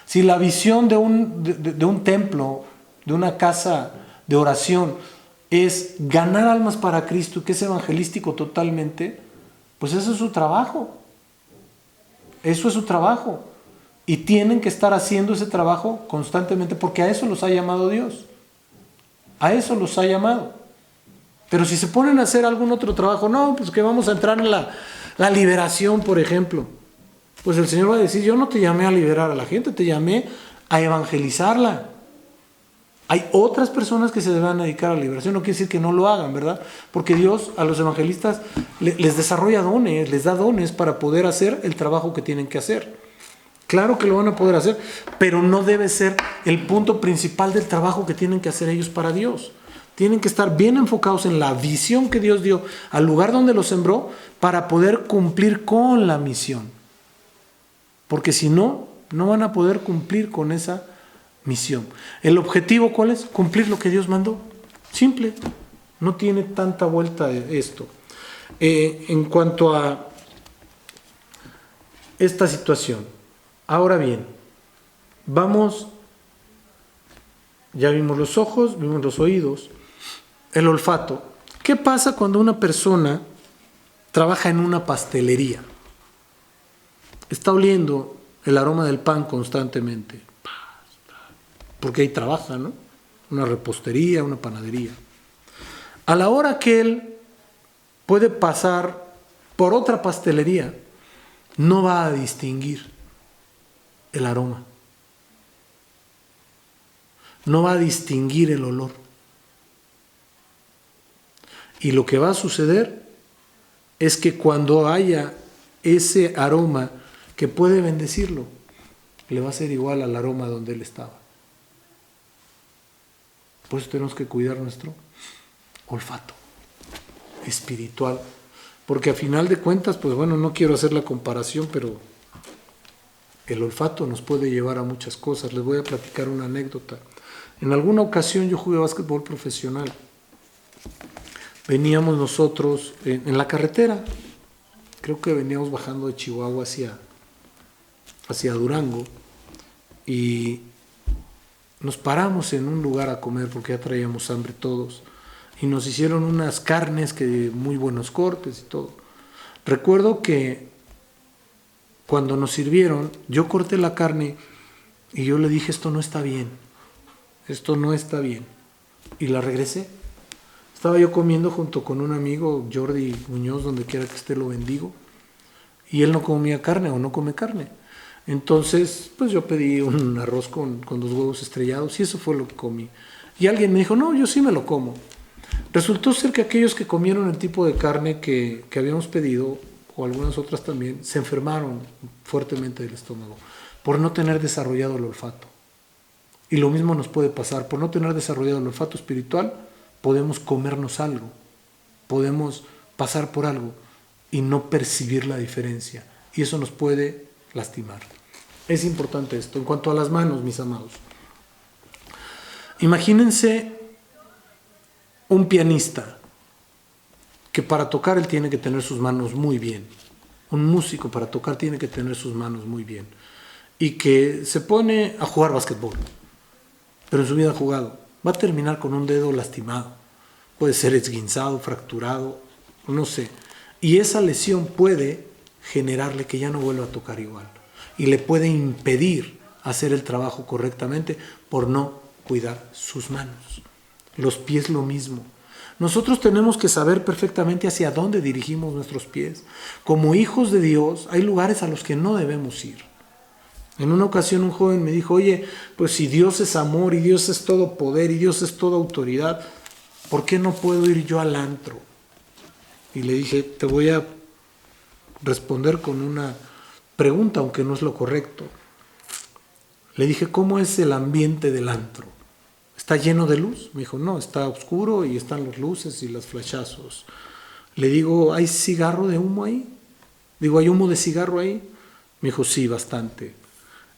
Si la visión de un templo, de una casa de oración, es ganar almas para Cristo, que es evangelístico totalmente, pues eso es su trabajo. Eso es su trabajo. Y tienen que estar haciendo ese trabajo constantemente porque a eso los ha llamado Dios. A eso los ha llamado. Pero si se ponen a hacer algún otro trabajo, no, pues que vamos a entrar en la liberación, por ejemplo. Pues el Señor va a decir, yo no te llamé a liberar a la gente, te llamé a evangelizarla. Hay otras personas que se van a dedicar a la liberación, no quiere decir que no lo hagan, ¿verdad? Porque Dios a los evangelistas les desarrolla dones, les da dones para poder hacer el trabajo que tienen que hacer. Claro que lo van a poder hacer, pero no debe ser el punto principal del trabajo que tienen que hacer ellos para Dios. Tienen que estar bien enfocados en la visión que Dios dio al lugar donde los sembró para poder cumplir con la misión. Porque si no, no van a poder cumplir con esa misión. ¿El objetivo cuál es? Cumplir lo que Dios mandó. Simple. No tiene tanta vuelta esto. En cuanto a esta situación. Ahora bien, vamos, ya vimos los ojos, vimos los oídos, el olfato. ¿Qué pasa cuando una persona trabaja en una pastelería? Está oliendo el aroma del pan constantemente, porque ahí trabaja, ¿no? Una repostería, una panadería. A la hora que él puede pasar por otra pastelería, no va a distinguir el aroma. No va a distinguir el olor. Y lo que va a suceder es que cuando haya ese aroma que puede bendecirlo, le va a ser igual al aroma donde él estaba. Por eso tenemos que cuidar nuestro olfato espiritual. Porque a final de cuentas, pues bueno, no quiero hacer la comparación, pero el olfato nos puede llevar a muchas cosas. Les voy a platicar una anécdota. En alguna ocasión yo jugué básquetbol profesional. Veníamos nosotros en la carretera. Creo que veníamos bajando de Chihuahua hacia Durango. Y nos paramos en un lugar a comer porque ya traíamos hambre todos. Y nos hicieron unas carnes que muy buenos cortes y todo. Recuerdo que cuando nos sirvieron, yo corté la carne y yo le dije, esto no está bien, esto no está bien. Y la regresé. Estaba yo comiendo junto con un amigo, Jordi Muñoz, donde quiera que esté lo bendigo, y él no comía carne o no come carne. Entonces, pues yo pedí un arroz con 2 huevos estrellados y eso fue lo que comí. Y alguien me dijo, no, yo sí me lo como. Resultó ser que aquellos que comieron el tipo de carne que habíamos pedido, o algunas otras también, se enfermaron fuertemente del estómago por no tener desarrollado el olfato. Y lo mismo nos puede pasar, por no tener desarrollado el olfato espiritual, podemos comernos algo, podemos pasar por algo y no percibir la diferencia. Y eso nos puede lastimar. Es importante esto. En cuanto a las manos, mis amados, imagínense un pianista que para tocar él tiene que tener sus manos muy bien. Un músico para tocar tiene que tener sus manos muy bien. Y que se pone a jugar básquetbol, pero en su vida ha jugado. Va a terminar con un dedo lastimado. Puede ser esguinzado, fracturado, no sé. Y esa lesión puede generarle que ya no vuelva a tocar igual. Y le puede impedir hacer el trabajo correctamente por no cuidar sus manos. Los pies lo mismo. Nosotros tenemos que saber perfectamente hacia dónde dirigimos nuestros pies. Como hijos de Dios, hay lugares a los que no debemos ir. En una ocasión un joven me dijo, oye, pues si Dios es amor y Dios es todo poder y Dios es toda autoridad, ¿por qué no puedo ir yo al antro? Y le dije, te voy a responder con una pregunta, aunque no es lo correcto. Le dije, ¿cómo es el ambiente del antro? ¿Está lleno de luz? Me dijo, no, está oscuro y están las luces y los flashazos. Le digo, ¿hay cigarro de humo ahí? Digo, ¿hay humo de cigarro ahí? Me dijo, sí, bastante.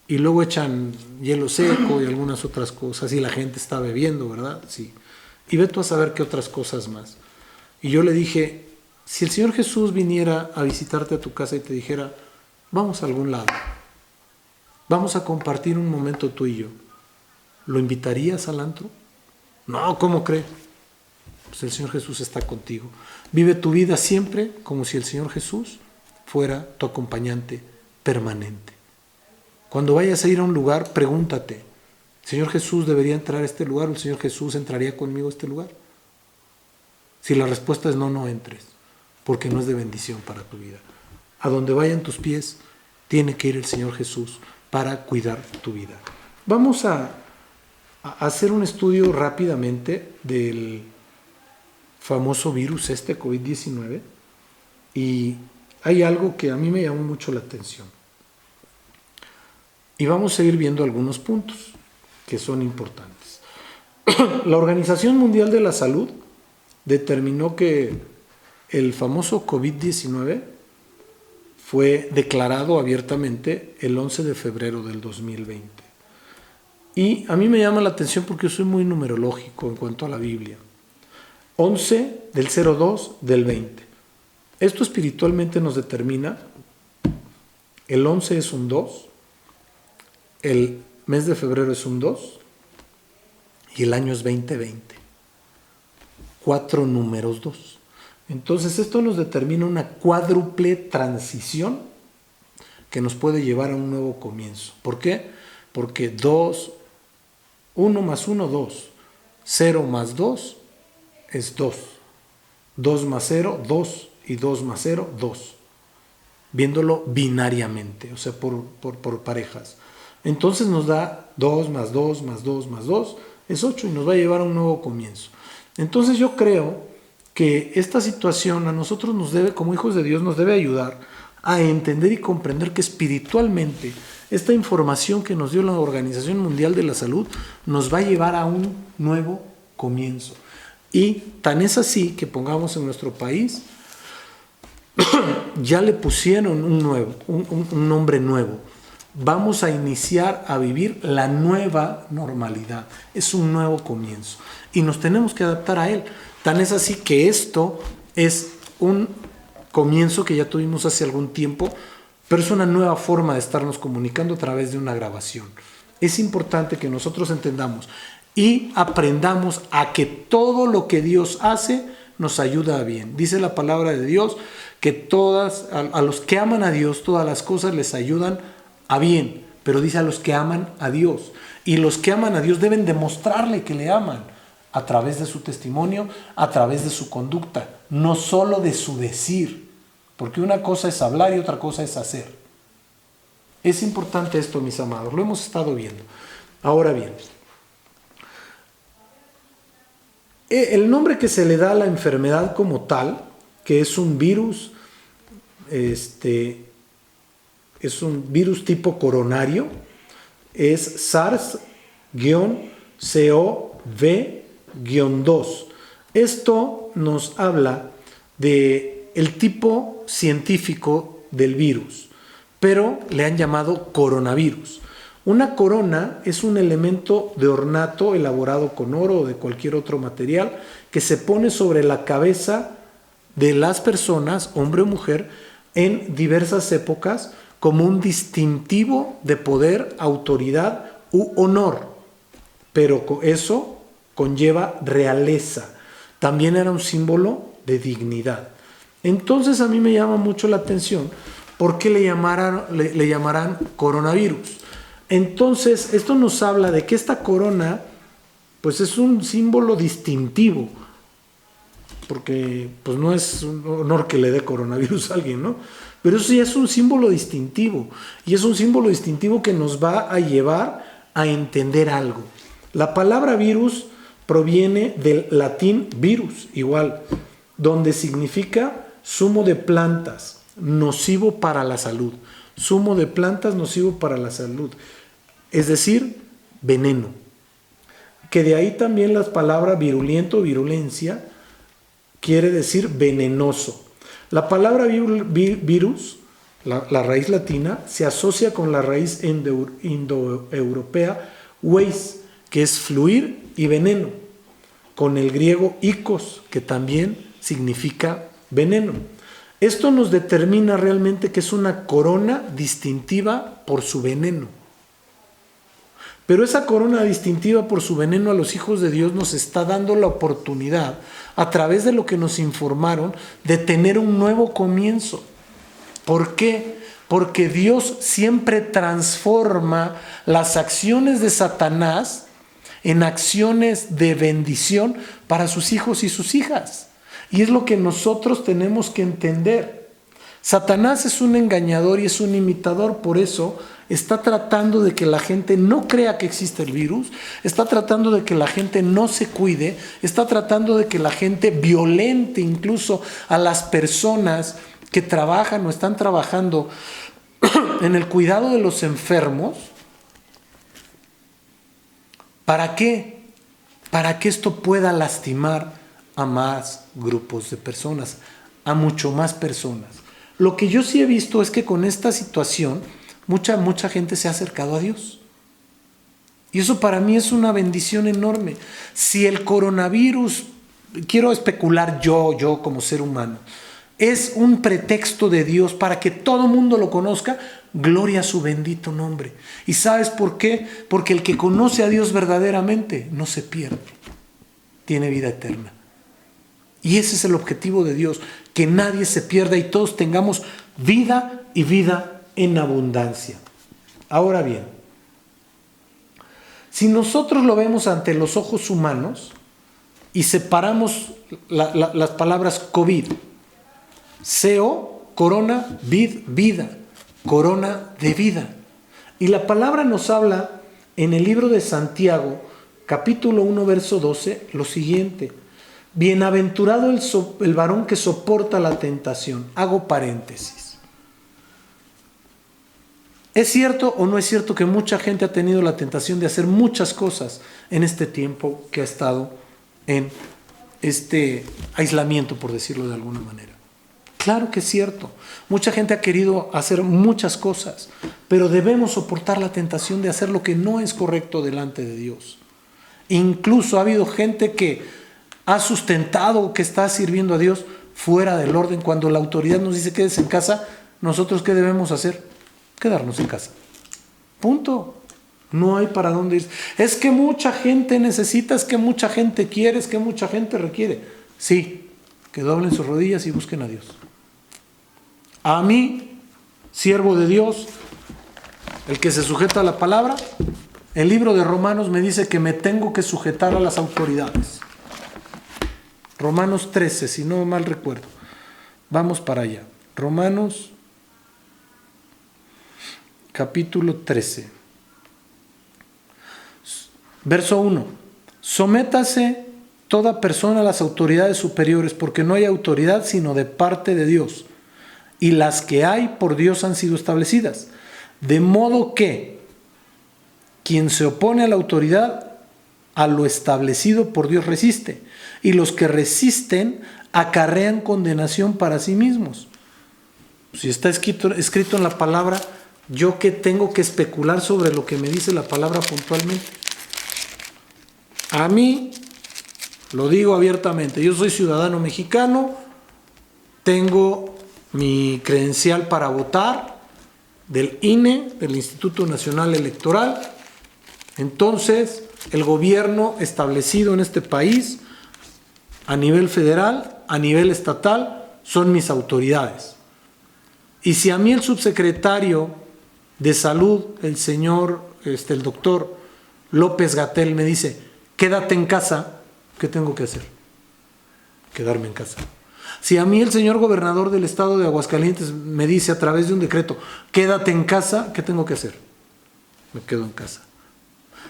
Y luego echan hielo seco y algunas otras cosas y la gente está bebiendo, ¿verdad? Sí. Y ve tú a saber qué otras cosas más. Y yo le dije, si el Señor Jesús viniera a visitarte a tu casa y te dijera, vamos a algún lado, vamos a compartir un momento tú y yo, ¿lo invitarías al antro? No, ¿cómo cree? Pues el Señor Jesús está contigo. Vive tu vida siempre como si el Señor Jesús fuera tu acompañante permanente. Cuando vayas a ir a un lugar, pregúntate, ¿Señor Jesús debería entrar a este lugar o el Señor Jesús entraría conmigo a este lugar? Si la respuesta es no, no entres, porque no es de bendición para tu vida. A donde vayan tus pies, tiene que ir el Señor Jesús para cuidar tu vida. Vamos a hacer un estudio rápidamente del famoso virus COVID-19 y hay algo que a mí me llamó mucho la atención. Y vamos a ir viendo algunos puntos que son importantes. La Organización Mundial de la Salud determinó que el famoso COVID-19 fue declarado abiertamente el 11 de febrero del 2020. Y a mí me llama la atención porque yo soy muy numerológico en cuanto a la Biblia. 11 del 02 del 20. Esto espiritualmente nos determina, el 11 es un 2, el mes de febrero es un 2 y el año es 2020. 4 números 2. Entonces esto nos determina una cuádruple transición que nos puede llevar a un nuevo comienzo. ¿Por qué? Porque 2, 1 más 1, 2. 0 más 2 es 2. 2 más 0, 2. Y 2 más 0, 2. Viéndolo binariamente, o sea, por parejas. Entonces nos da 2 más 2 más 2 más 2, es 8 y nos va a llevar a un nuevo comienzo. Entonces yo creo que esta situación a nosotros nos debe, como hijos de Dios, nos debe ayudar a entender y comprender que espiritualmente esta información que nos dio la Organización Mundial de la Salud nos va a llevar a un nuevo comienzo. Y tan es así que pongamos en nuestro país, ya le pusieron un nombre nuevo. Vamos a iniciar a vivir la nueva normalidad. Es un nuevo comienzo. Y nos tenemos que adaptar a él. Tan es así que esto es un comienzo que ya tuvimos hace algún tiempo, pero es una nueva forma de estarnos comunicando a través de una grabación. Es importante que nosotros entendamos y aprendamos a que todo lo que Dios hace nos ayuda a bien. Dice la palabra de Dios que a los que aman a Dios, todas las cosas les ayudan a bien, pero dice a los que aman a Dios. Y los que aman a Dios deben demostrarle que le aman a través de su testimonio, a través de su conducta, no solo de su decir, porque una cosa es hablar y otra cosa es hacer. Es importante esto, mis amados, lo hemos estado viendo. Ahora bien, el nombre que se le da a la enfermedad como tal, que es un virus es un virus tipo coronario, es SARS-CoV-2. Esto nos habla de el tipo científico del virus, pero le han llamado coronavirus. Una corona es un elemento de ornato elaborado con oro o de cualquier otro material que se pone sobre la cabeza de las personas, hombre o mujer, en diversas épocas como un distintivo de poder, autoridad u honor. Pero eso conlleva realeza. También era un símbolo de dignidad. Entonces a mí me llama mucho la atención por qué le llamarán coronavirus. Entonces esto nos habla de que esta corona pues es un símbolo distintivo, porque pues no es un honor que le dé coronavirus a alguien, ¿no? Pero eso sí es un símbolo distintivo, y es un símbolo distintivo que nos va a llevar a entender algo. La palabra virus proviene del latín virus, igual, donde significa zumo de plantas, nocivo para la salud. Zumo de plantas nocivo para la salud, es decir, veneno. Que de ahí también las palabras virulento, virulencia, quiere decir venenoso. La palabra virus, la raíz latina, se asocia con la raíz indoeuropea weis, que es fluir y veneno, con el griego ikos, que también significa veneno. Esto nos determina realmente que es una corona distintiva por su veneno. Pero esa corona distintiva por su veneno a los hijos de Dios nos está dando la oportunidad, a través de lo que nos informaron, de tener un nuevo comienzo. ¿Por qué? Porque Dios siempre transforma las acciones de Satanás en acciones de bendición para sus hijos y sus hijas. Y es lo que nosotros tenemos que entender. Satanás es un engañador y es un imitador, por eso está tratando de que la gente no crea que existe el virus, está tratando de que la gente no se cuide, está tratando de que la gente violente incluso a las personas que trabajan o están trabajando en el cuidado de los enfermos. ¿Para qué? Para que esto pueda lastimar a más grupos de personas, a mucho más personas. Lo que yo sí he visto es que con esta situación mucha gente se ha acercado a Dios. Y eso para mí es una bendición enorme. Si el coronavirus, quiero especular yo como ser humano, es un pretexto de Dios para que todo mundo lo conozca, gloria a su bendito nombre. ¿Y sabes por qué? Porque el que conoce a Dios verdaderamente no se pierde, tiene vida eterna. Y ese es el objetivo de Dios, que nadie se pierda y todos tengamos vida y vida en abundancia. Ahora bien, si nosotros lo vemos ante los ojos humanos y separamos las palabras COVID, CO, corona, vida, corona de vida. Y la palabra nos habla en el libro de Santiago, capítulo 1, verso 12, lo siguiente: bienaventurado el varón que soporta la tentación. Hago paréntesis. ¿Es cierto o no es cierto que mucha gente ha tenido la tentación de hacer muchas cosas en este tiempo que ha estado en este aislamiento, por decirlo de alguna manera? Claro que es cierto. Mucha gente ha querido hacer muchas cosas, pero debemos soportar la tentación de hacer lo que no es correcto delante de Dios. Incluso ha habido gente que ha sustentado, que está sirviendo a Dios fuera del orden. Cuando la autoridad nos dice quédese en casa, ¿nosotros qué debemos hacer? Quedarnos en casa. Punto. No hay para dónde ir. Es que mucha gente necesita, es que mucha gente quiere, es que mucha gente requiere. Sí, que doblen sus rodillas y busquen a Dios. A mí, siervo de Dios, el que se sujeta a la palabra, el libro de Romanos me dice que me tengo que sujetar a las autoridades. Romanos 13, si no mal recuerdo. Vamos para allá. Romanos, capítulo 13. Verso 1. Sométase toda persona a las autoridades superiores, porque no hay autoridad sino de parte de Dios. y las que hay por Dios han sido establecidas. De modo que quien se opone a la autoridad, a lo establecido por Dios resiste, y los que resisten acarrean condenación para sí mismos. Si está escrito en la palabra, ¿yo qué tengo que especular sobre lo que me dice la palabra puntualmente? A mí, lo digo abiertamente, yo soy ciudadano mexicano, tengo mi credencial para votar del INE, del Instituto Nacional Electoral. Entonces, el gobierno establecido en este país, a nivel federal, a nivel estatal, son mis autoridades. Y si a mí el subsecretario de Salud, el doctor López-Gatell, me dice, quédate en casa, ¿qué tengo que hacer? Quedarme en casa. Si a mí el señor gobernador del estado de Aguascalientes me dice a través de un decreto, quédate en casa, ¿qué tengo que hacer? Me quedo en casa.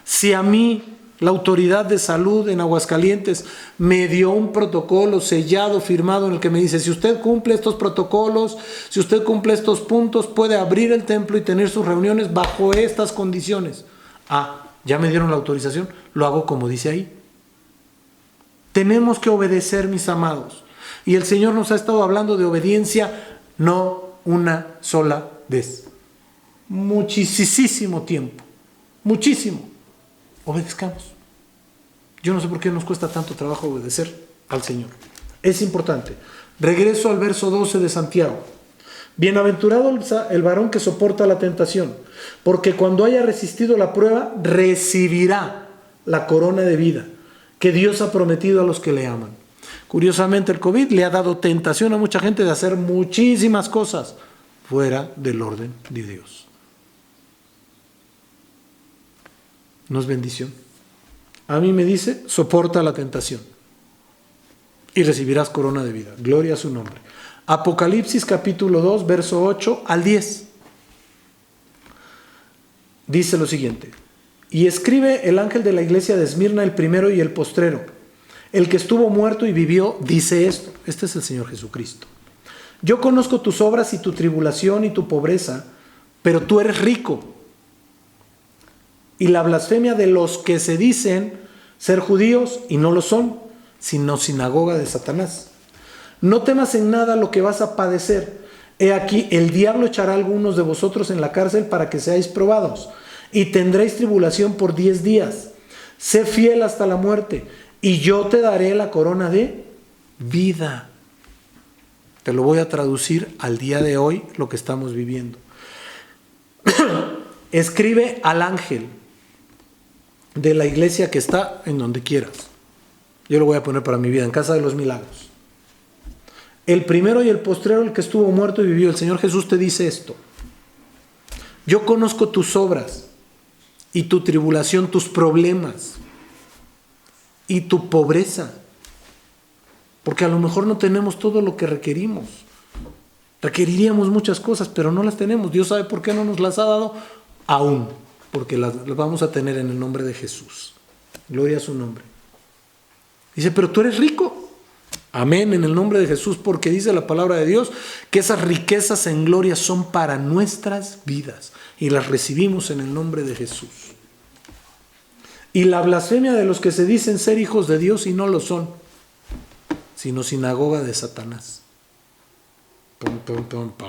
Si a mí la autoridad de salud en Aguascalientes me dio un protocolo sellado, firmado, en el que me dice, si usted cumple estos protocolos, si usted cumple estos puntos, puede abrir el templo y tener sus reuniones bajo estas condiciones. Ah, ya me dieron la autorización, lo hago como dice ahí. Tenemos que obedecer, mis amados. Y el Señor nos ha estado hablando de obediencia no una sola vez. Muchísimo tiempo. Muchísimo. Obedezcamos. Yo no sé por qué nos cuesta tanto trabajo obedecer al Señor. Es importante. Regreso al verso 12 de Santiago. Bienaventurado el varón que soporta la tentación, porque cuando haya resistido la prueba, recibirá la corona de vida que Dios ha prometido a los que le aman. Curiosamente, el COVID le ha dado tentación a mucha gente de hacer muchísimas cosas fuera del orden de Dios. ¿No es bendición? A mí me dice, soporta la tentación y recibirás corona de vida. Gloria a su nombre. Apocalipsis capítulo 2, verso 8 al 10. Dice lo siguiente. Y escribe el ángel de la iglesia de Esmirna, el primero y el postrero, el que estuvo muerto y vivió, dice esto. Este es el Señor Jesucristo. Yo conozco tus obras y tu tribulación y tu pobreza, pero tú eres rico. Y la blasfemia de los que se dicen ser judíos y no lo son, sino sinagoga de Satanás. No temas en nada lo que vas a padecer. He aquí, el diablo echará a algunos de vosotros en la cárcel para que seáis probados, y tendréis tribulación por 10 días. Sé fiel hasta la muerte, y yo te daré la corona de vida. Te lo voy a traducir al día de hoy, lo que estamos viviendo. Escribe al ángel de la iglesia que está en donde quieras. Yo lo voy a poner para mi vida, en casa de los milagros. El primero y el postrero, el que estuvo muerto y vivió. El Señor Jesús te dice esto. Yo conozco tus obras y tu tribulación, tus problemas y tu pobreza. Porque a lo mejor no tenemos todo lo que requerimos. Requeriríamos muchas cosas, pero no las tenemos. Dios sabe por qué no nos las ha dado aún. Porque las vamos a tener en el nombre de Jesús. Gloria a su nombre. Dice, pero tú eres rico. Amén, en el nombre de Jesús, porque dice la palabra de Dios que esas riquezas en gloria son para nuestras vidas y las recibimos en el nombre de Jesús. Y la blasfemia de los que se dicen ser hijos de Dios y no lo son, sino sinagoga de Satanás. Pum, pum, pum, pum.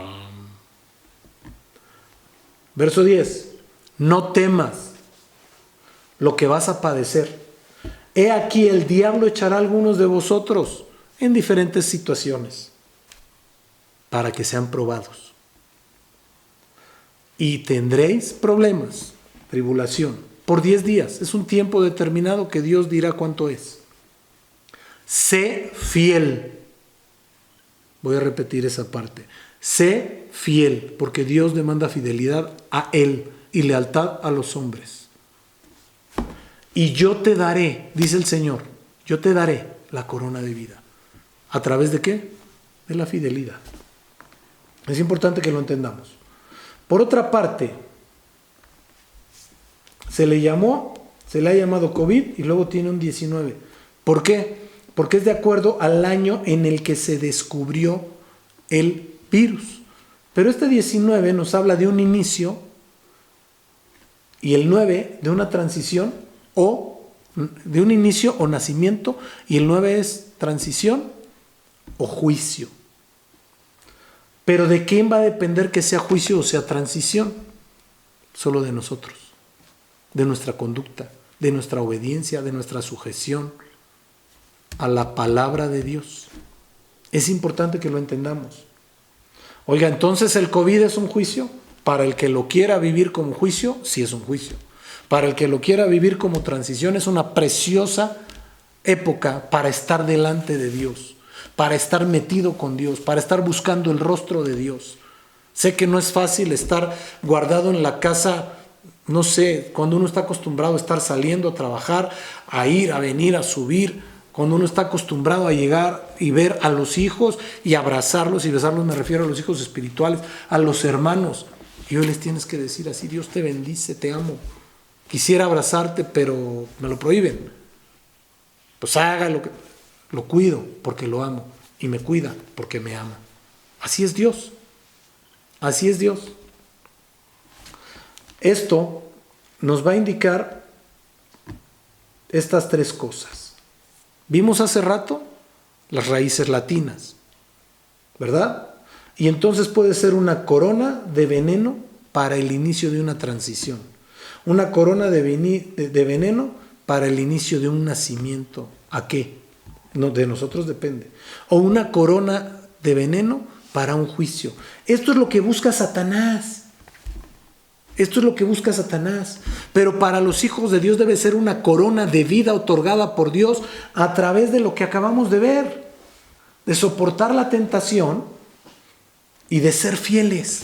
Verso 10. No temas lo que vas a padecer. He aquí, el diablo echará a algunos de vosotros en diferentes situaciones para que sean probados. Y tendréis problemas, tribulación, por 10 días. Es un tiempo determinado que Dios dirá cuánto es. Sé fiel. Voy a repetir esa parte. Sé fiel, porque Dios demanda fidelidad a Él y lealtad a los hombres. Y yo te daré, dice el Señor, yo te daré la corona de vida. ¿A través de qué? De la fidelidad. Es importante que lo entendamos. Por otra parte, se le ha llamado COVID y luego tiene un 19. ¿Por qué? Porque es de acuerdo al año en el que se descubrió el virus. Pero este 19 nos habla de un inicio y el 9 de una transición o de un inicio o nacimiento, y el 9 es transición o juicio. Pero ¿de quién va a depender que sea juicio o sea transición? Solo de nosotros, de nuestra conducta, de nuestra obediencia, de nuestra sujeción a la palabra de Dios. Es importante que lo entendamos. Oiga, entonces el COVID es un juicio. Para el que lo quiera vivir como juicio, sí es un juicio. Para el que lo quiera vivir como transición, es una preciosa época para estar delante de Dios, para estar metido con Dios, para estar buscando el rostro de Dios. Sé que no es fácil estar guardado en la casa, no sé, cuando uno está acostumbrado a estar saliendo a trabajar, a ir, a venir, a subir, cuando uno está acostumbrado a llegar y ver a los hijos y abrazarlos y besarlos, me refiero a los hijos espirituales, a los hermanos. Y hoy les tienes que decir así: Dios te bendice, te amo. Quisiera abrazarte, pero me lo prohíben. Pues haga lo cuido porque lo amo, y me cuida porque me ama. Así es Dios. Así es Dios. Esto nos va a indicar estas tres cosas. Vimos hace rato las raíces latinas, ¿verdad? Y entonces puede ser una corona de veneno para el inicio de una transición. Una corona de veneno para el inicio de un nacimiento. ¿A qué? No, de nosotros depende. O una corona de veneno para un juicio. Esto es lo que busca Satanás. Esto es lo que busca Satanás. Pero para los hijos de Dios debe ser una corona de vida otorgada por Dios a través de lo que acabamos de ver. De soportar la tentación y de ser fieles.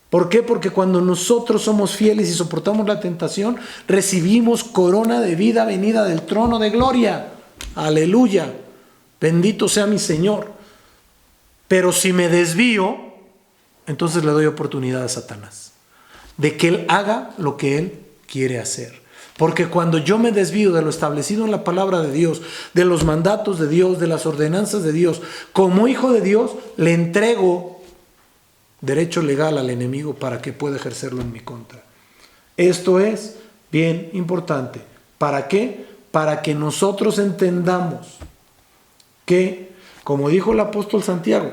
¿Por qué? Porque cuando nosotros somos fieles y soportamos la tentación, recibimos corona de vida venida del trono de gloria. Aleluya. Bendito sea mi Señor. Pero si me desvío, entonces le doy oportunidad a Satanás de que él haga lo que él quiere hacer. Porque cuando yo me desvío de lo establecido en la palabra de Dios, de los mandatos de Dios, de las ordenanzas de Dios, como hijo de Dios, le entrego derecho legal al enemigo para que pueda ejercerlo en mi contra. Esto es bien importante. ¿Para qué? Para que nosotros entendamos que, como dijo el apóstol Santiago,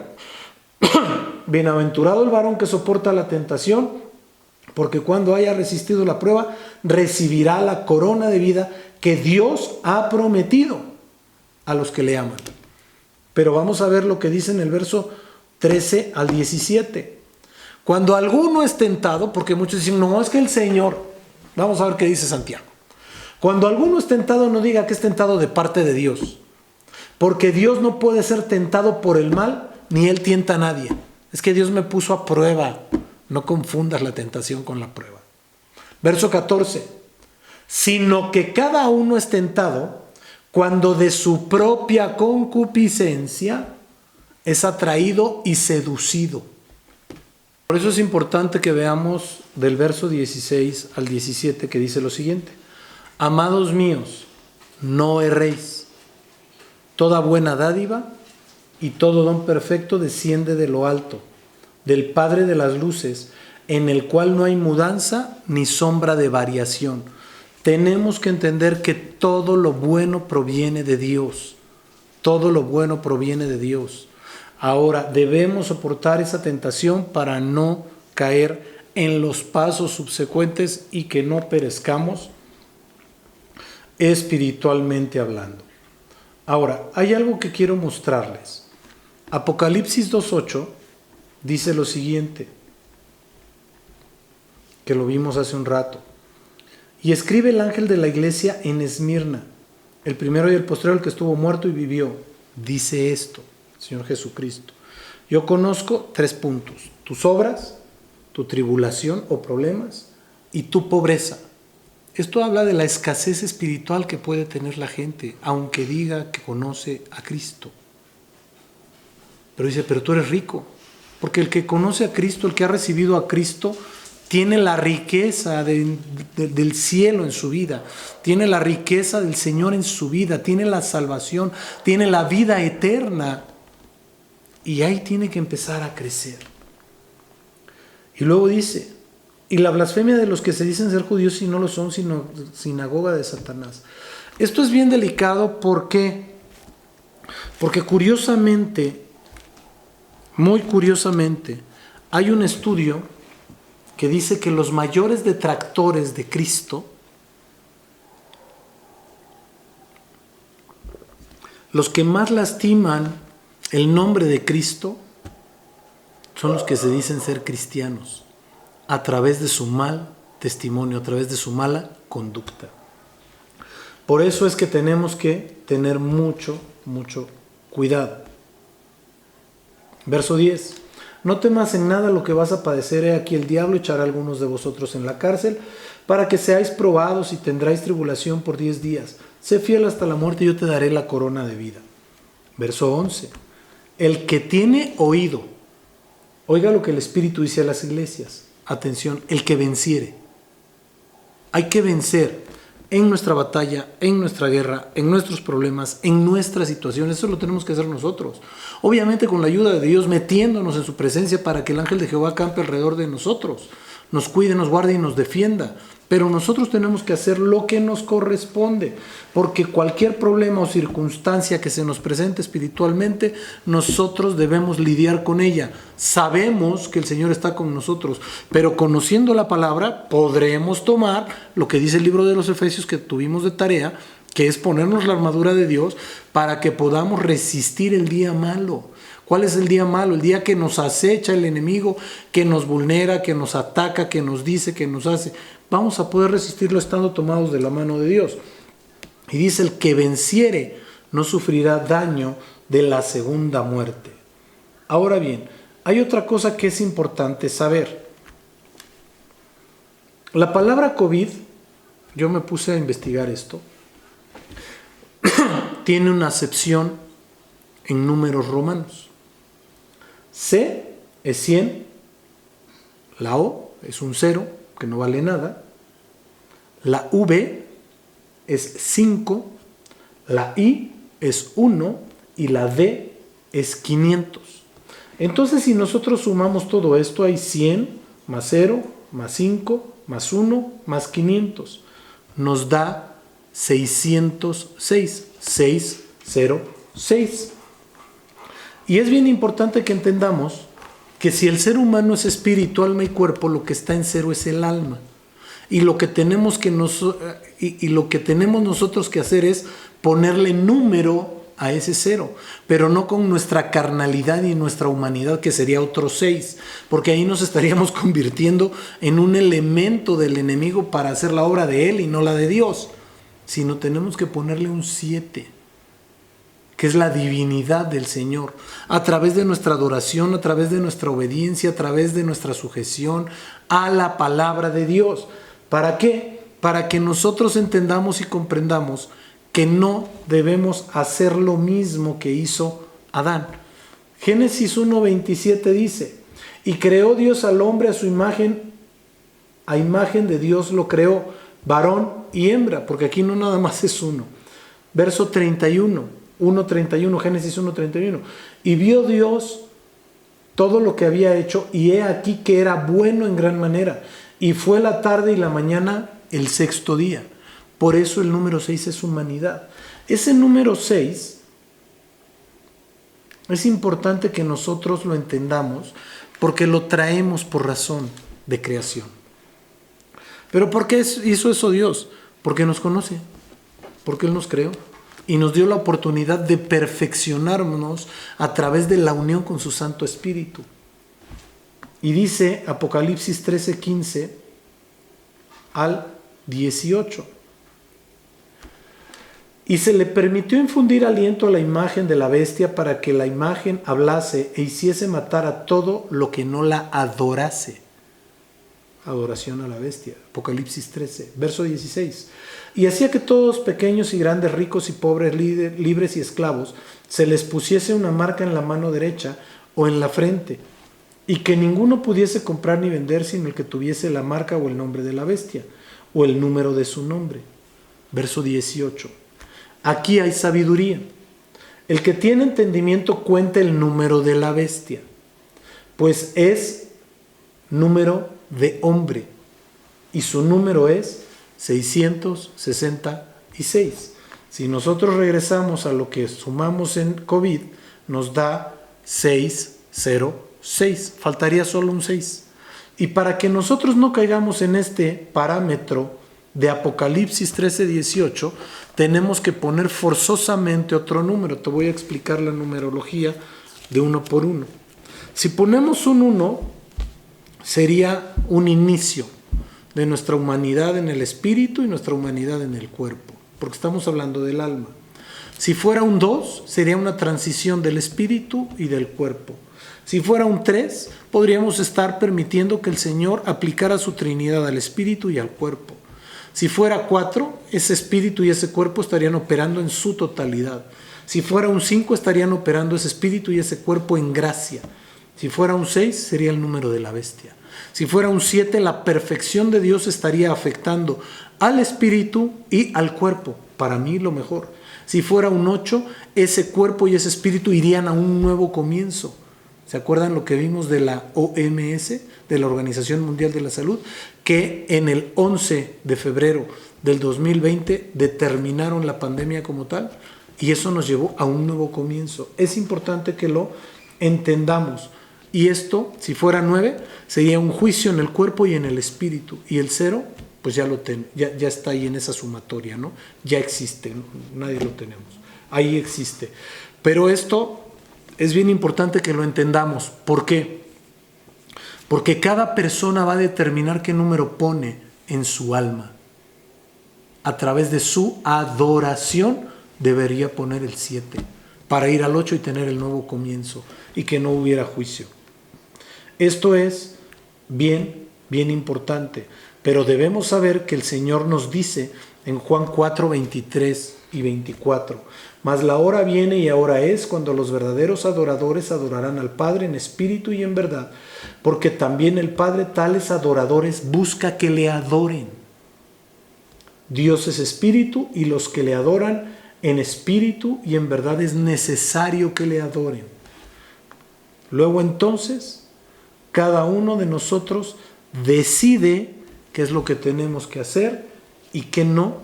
bienaventurado el varón que soporta la tentación, porque cuando haya resistido la prueba, recibirá la corona de vida que Dios ha prometido a los que le aman. Pero vamos a ver lo que dice en el verso 13 al 17. Cuando alguno es tentado, porque muchos dicen, no, es que el Señor, vamos a ver qué dice Santiago. Cuando alguno es tentado, no diga que es tentado de parte de Dios, porque Dios no puede ser tentado por el mal, ni Él tienta a nadie. Es que Dios me puso a prueba. No confundas la tentación con la prueba. Verso 14. Sino que cada uno es tentado cuando de su propia concupiscencia es atraído y seducido. Por eso es importante que veamos del verso 16 al 17 que dice lo siguiente. Amados míos, no erréis. Toda buena dádiva y todo don perfecto desciende de lo alto, del Padre de las luces, en el cual no hay mudanza ni sombra de variación. Tenemos que entender que todo lo bueno proviene de Dios. Todo lo bueno proviene de Dios. Ahora, debemos soportar esa tentación para no caer en los pasos subsecuentes y que no perezcamos espiritualmente hablando. Ahora, hay algo que quiero mostrarles. Apocalipsis 2:8 dice lo siguiente, que lo vimos hace un rato. Y escribe el ángel de la iglesia en Esmirna, el primero y el postrero, el que estuvo muerto y vivió. Dice esto, Señor Jesucristo. Yo conozco 3 puntos: tus obras, tu tribulación o problemas y tu pobreza. Esto habla de la escasez espiritual que puede tener la gente, aunque diga que conoce a Cristo. Pero dice, pero tú eres rico. Porque el que conoce a Cristo, el que ha recibido a Cristo, tiene la riqueza del cielo en su vida, tiene la riqueza del Señor en su vida, tiene la salvación, tiene la vida eterna. Y ahí tiene que empezar a crecer. Y luego dice, y la blasfemia de los que se dicen ser judíos y no lo son, sino sinagoga de Satanás. Esto es bien delicado, ¿por qué? Porque curiosamente, muy curiosamente, hay un estudio que dice que los mayores detractores de Cristo, los que más lastiman el nombre de Cristo, son los que se dicen ser cristianos, a través de su mal testimonio, a través de su mala conducta. Por eso es que tenemos que tener mucho cuidado. Verso 10. No temas en nada lo que vas a padecer. He aquí el diablo echará a algunos de vosotros en la cárcel para que seáis probados y tendráis tribulación por 10 días. Sé fiel hasta la muerte y yo te daré la corona de vida. Verso 11. El que tiene oído, oiga lo que el Espíritu dice a las iglesias. Atención, el que venciere. Hay que vencer en nuestra batalla, en nuestra guerra, en nuestros problemas, en nuestras situaciones. Eso lo tenemos que hacer nosotros. Obviamente con la ayuda de Dios, metiéndonos en su presencia para que el ángel de Jehová campe alrededor de nosotros, nos cuide, nos guarde y nos defienda. Pero nosotros tenemos que hacer lo que nos corresponde, porque cualquier problema o circunstancia que se nos presente espiritualmente, nosotros debemos lidiar con ella. Sabemos que el Señor está con nosotros, pero conociendo la palabra podremos tomar lo que dice el libro de los Efesios que tuvimos de tarea, que es ponernos la armadura de Dios para que podamos resistir el día malo. ¿Cuál es el día malo? El día que nos acecha el enemigo, que nos vulnera, que nos ataca, que nos dice, que nos hace. Vamos a poder resistirlo estando tomados de la mano de Dios. Y dice, el que venciere no sufrirá daño de la segunda muerte. Ahora bien, hay otra cosa que es importante saber. La palabra COVID, yo me puse a investigar esto, tiene una acepción en números romanos. C es 100, la O es un 0, que no vale nada, la V es 5, la I es 1 y la D es 500. Entonces, si nosotros sumamos todo esto, hay 100 más 0, más 5, más 1, más 500. Nos da 606, 606. Y es bien importante que entendamos que si el ser humano es espíritu, alma y cuerpo, lo que está en 0 es el alma. Y lo que tenemos nosotros que hacer es ponerle número a ese 0, pero no con nuestra carnalidad y nuestra humanidad, que sería otro 6, porque ahí nos estaríamos convirtiendo en un elemento del enemigo para hacer la obra de él y no la de Dios, sino tenemos que ponerle un 7, que es la divinidad del Señor, a través de nuestra adoración, a través de nuestra obediencia, a través de nuestra sujeción a la palabra de Dios. ¿Para qué? Para que nosotros entendamos y comprendamos que no debemos hacer lo mismo que hizo Adán. Génesis 1:27 dice, y creó Dios al hombre a su imagen, a imagen de Dios lo creó, varón y hembra, porque aquí no nada más es uno. Verso 31, 1:31, Génesis 1:31. Y vio Dios todo lo que había hecho, y he aquí que era bueno en gran manera. Y fue la tarde y la mañana el sexto día. Por eso el número 6 es humanidad. Ese número 6 es importante que nosotros lo entendamos, porque lo traemos por razón de creación. ¿Pero por qué hizo eso Dios? Porque nos conoce, porque Él nos creó y nos dio la oportunidad de perfeccionarnos a través de la unión con su Santo Espíritu. Y dice Apocalipsis 13:15 al 18. Y se le permitió infundir aliento a la imagen de la bestia para que la imagen hablase e hiciese matar a todo lo que no la adorase. Adoración a la bestia. Apocalipsis 13, verso 16. Y hacía que todos, pequeños y grandes, ricos y pobres, libres y esclavos, se les pusiese una marca en la mano derecha o en la frente, y que ninguno pudiese comprar ni vender sino el que tuviese la marca o el nombre de la bestia, o el número de su nombre. Verso 18. Aquí hay sabiduría. El que tiene entendimiento cuenta el número de la bestia, pues es número de hombre, y su número es 666. Si nosotros regresamos a lo que sumamos en COVID, nos da 606. Faltaría solo un 6. Y para que nosotros no caigamos en este parámetro de Apocalipsis 13:18, tenemos que poner forzosamente otro número. Te voy a explicar la numerología de uno por uno. Si ponemos un 1, sería un inicio de nuestra humanidad en el espíritu y nuestra humanidad en el cuerpo, porque estamos hablando del alma. Si fuera un 2, sería una transición del espíritu y del cuerpo. Si fuera un 3, podríamos estar permitiendo que el Señor aplicara su Trinidad al espíritu y al cuerpo. Si fuera 4, ese espíritu y ese cuerpo estarían operando en su totalidad. Si fuera un 5, estarían operando ese espíritu y ese cuerpo en gracia. Si fuera un 6, sería el número de la bestia. Si fuera un 7, la perfección de Dios estaría afectando al espíritu y al cuerpo. Para mí, lo mejor. Si fuera un 8, ese cuerpo y ese espíritu irían a un nuevo comienzo. ¿Se acuerdan lo que vimos de la OMS, de la Organización Mundial de la Salud? Que en el 11 de febrero del 2020 determinaron la pandemia como tal, y eso nos llevó a un nuevo comienzo. Es importante que lo entendamos. Y esto, si fuera 9, sería un juicio en el cuerpo y en el espíritu. Y el 0, pues ya está ahí en esa sumatoria, ¿no? Ya existe, ¿no? Nadie lo tenemos. Ahí existe. Pero esto es bien importante que lo entendamos. ¿Por qué? Porque cada persona va a determinar qué número pone en su alma. A través de su adoración debería poner el 7 para ir al 8 y tener el nuevo comienzo y que no hubiera juicio. Esto es bien importante, pero debemos saber que el Señor nos dice en Juan 4, 23 y 24: mas la hora viene y ahora es cuando los verdaderos adoradores adorarán al Padre en espíritu y en verdad, porque también el Padre tales adoradores busca que le adoren. Dios es espíritu, y los que le adoran en espíritu y en verdad es necesario que le adoren. Luego entonces, cada uno de nosotros decide qué es lo que tenemos que hacer y qué no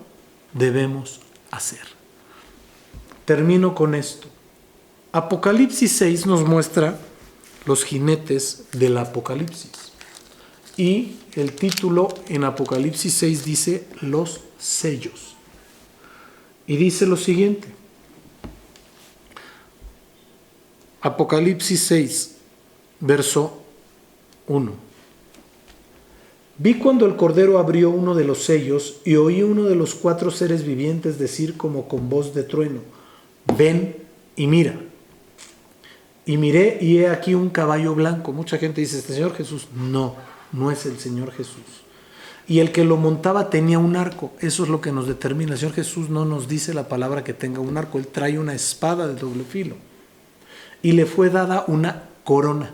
debemos hacer. Termino con esto. Apocalipsis 6 nos muestra los jinetes del Apocalipsis. Y el título en Apocalipsis 6 dice los sellos. Y dice lo siguiente. Apocalipsis 6, verso 1. Vi cuando el Cordero abrió uno de los sellos y oí uno de los 4 seres vivientes decir como con voz de trueno: ven y mira. Y miré y he aquí un caballo blanco. Mucha gente dice, ¿este Señor Jesús? No, no es el Señor Jesús. Y el que lo montaba tenía un arco. Eso es lo que nos determina. El Señor Jesús no nos dice la palabra que tenga un arco. Él trae una espada de doble filo. Y le fue dada una corona.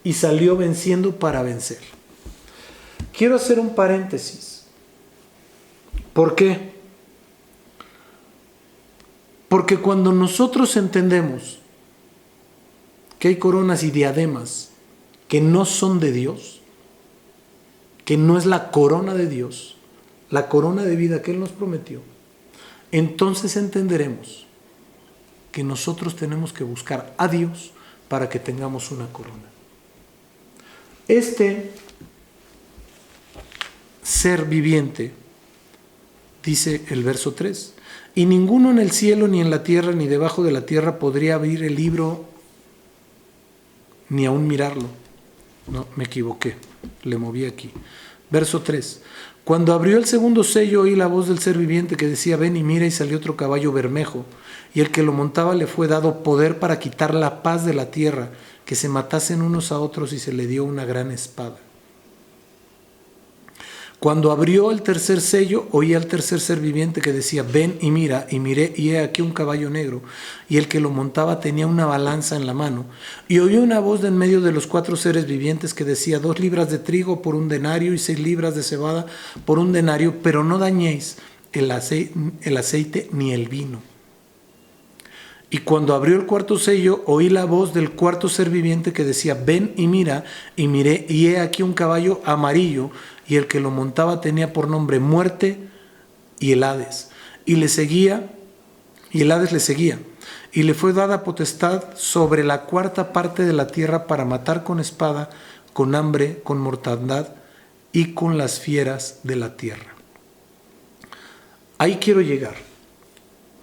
Y salió venciendo para vencer. Quiero hacer un paréntesis. ¿Por qué? Porque cuando nosotros entendemos que hay coronas y diademas que no son de Dios, que no es la corona de Dios, la corona de vida que Él nos prometió, entonces entenderemos que nosotros tenemos que buscar a Dios para que tengamos una corona. Este ser viviente, dice el verso 3, y ninguno en el cielo, ni en la tierra, ni debajo de la tierra podría abrir el libro, ni aún mirarlo. No, me equivoqué, le moví aquí. Verso 3. Cuando abrió el segundo sello, oí la voz del ser viviente que decía: ven y mira, y salió otro caballo bermejo, y el que lo montaba le fue dado poder para quitar la paz de la tierra, que se matasen unos a otros, y se le dio una gran espada. Cuando abrió el tercer sello, oí al tercer ser viviente que decía: ven y mira, y miré, y he aquí un caballo negro, y el que lo montaba tenía una balanza en la mano, y oí una voz de en medio de los 4 seres vivientes que decía: 2 libras de trigo por 1 denario, y 6 libras de cebada por 1 denario, pero no dañéis el aceite ni el vino. Y cuando abrió el cuarto sello, oí la voz del cuarto ser viviente que decía: ven y mira. Y miré, y he aquí un caballo amarillo, y el que lo montaba tenía por nombre Muerte y el Hades. Y le seguía, y el Hades le seguía. Y le fue dada potestad sobre la cuarta parte de la tierra para matar con espada, con hambre, con mortandad y con las fieras de la tierra. Ahí quiero llegar.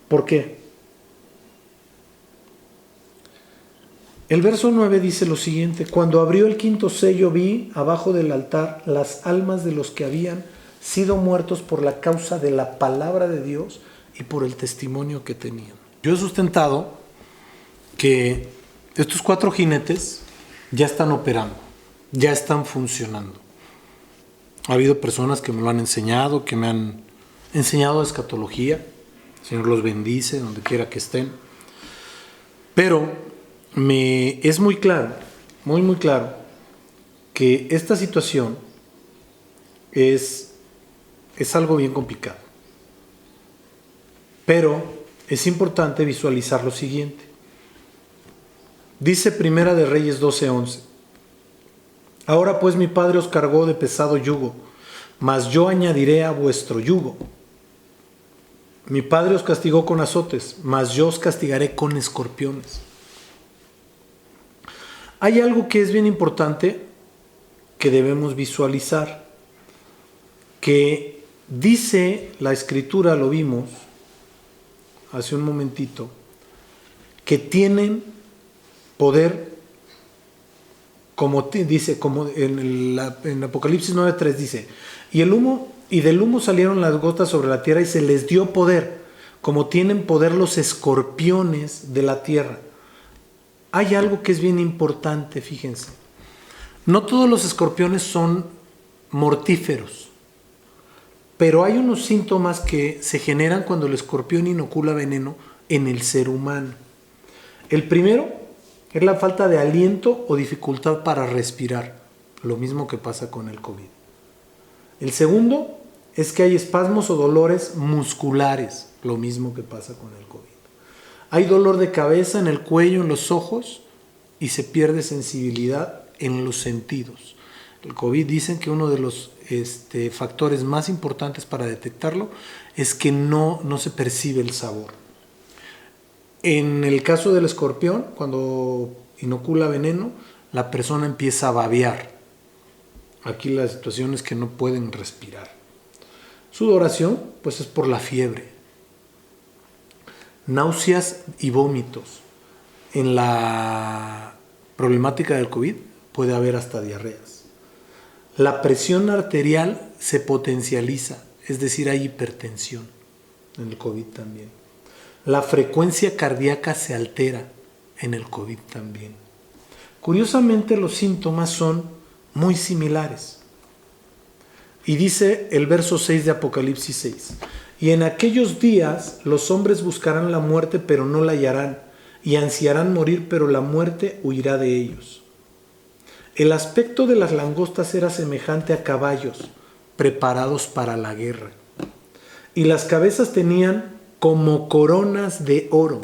¿Por qué? El verso 9 dice lo siguiente: cuando abrió el quinto sello, vi abajo del altar las almas de los que habían sido muertos por la causa de la palabra de Dios y por el testimonio que tenían. Yo he sustentado que estos 4 jinetes ya están operando, ya están funcionando. Ha habido personas que me lo han enseñado, que me han enseñado escatología. El Señor los bendice donde quiera que estén. Pero es muy claro, muy claro, que esta situación es algo bien complicado. Pero es importante visualizar lo siguiente. Dice Primera de Reyes 12:11: ahora pues mi padre os cargó de pesado yugo, mas yo añadiré a vuestro yugo. Mi padre os castigó con azotes, mas yo os castigaré con escorpiones. Hay algo que es bien importante que debemos visualizar, que dice la Escritura, lo vimos hace un momentito, que tienen poder, como dice, como en Apocalipsis 9:3 dice: y del humo salieron las gotas sobre la tierra y se les dio poder, como tienen poder los escorpiones de la tierra. Hay algo que es bien importante, fíjense. No todos los escorpiones son mortíferos, pero hay unos síntomas que se generan cuando el escorpión inocula veneno en el ser humano. El primero es la falta de aliento o dificultad para respirar, lo mismo que pasa con el COVID. El segundo es que hay espasmos o dolores musculares, lo mismo que pasa con el COVID. Hay dolor de cabeza en el cuello, en los ojos, y se pierde sensibilidad en los sentidos. El COVID, dicen que uno de los factores más importantes para detectarlo es que no se percibe el sabor. En el caso del escorpión, cuando inocula veneno, la persona empieza a babear. Aquí la situación es que no pueden respirar. Sudoración, pues es por la fiebre. Náuseas y vómitos. En la problemática del COVID puede haber hasta diarreas. La presión arterial se potencializa, es decir, hay hipertensión en el COVID también. La frecuencia cardíaca se altera en el COVID también. Curiosamente, los síntomas son muy similares. Y dice el verso 6 de Apocalipsis 6: y en aquellos días los hombres buscarán la muerte, pero no la hallarán, y ansiarán morir, pero la muerte huirá de ellos. El aspecto de las langostas era semejante a caballos preparados para la guerra, y las cabezas tenían como coronas de oro,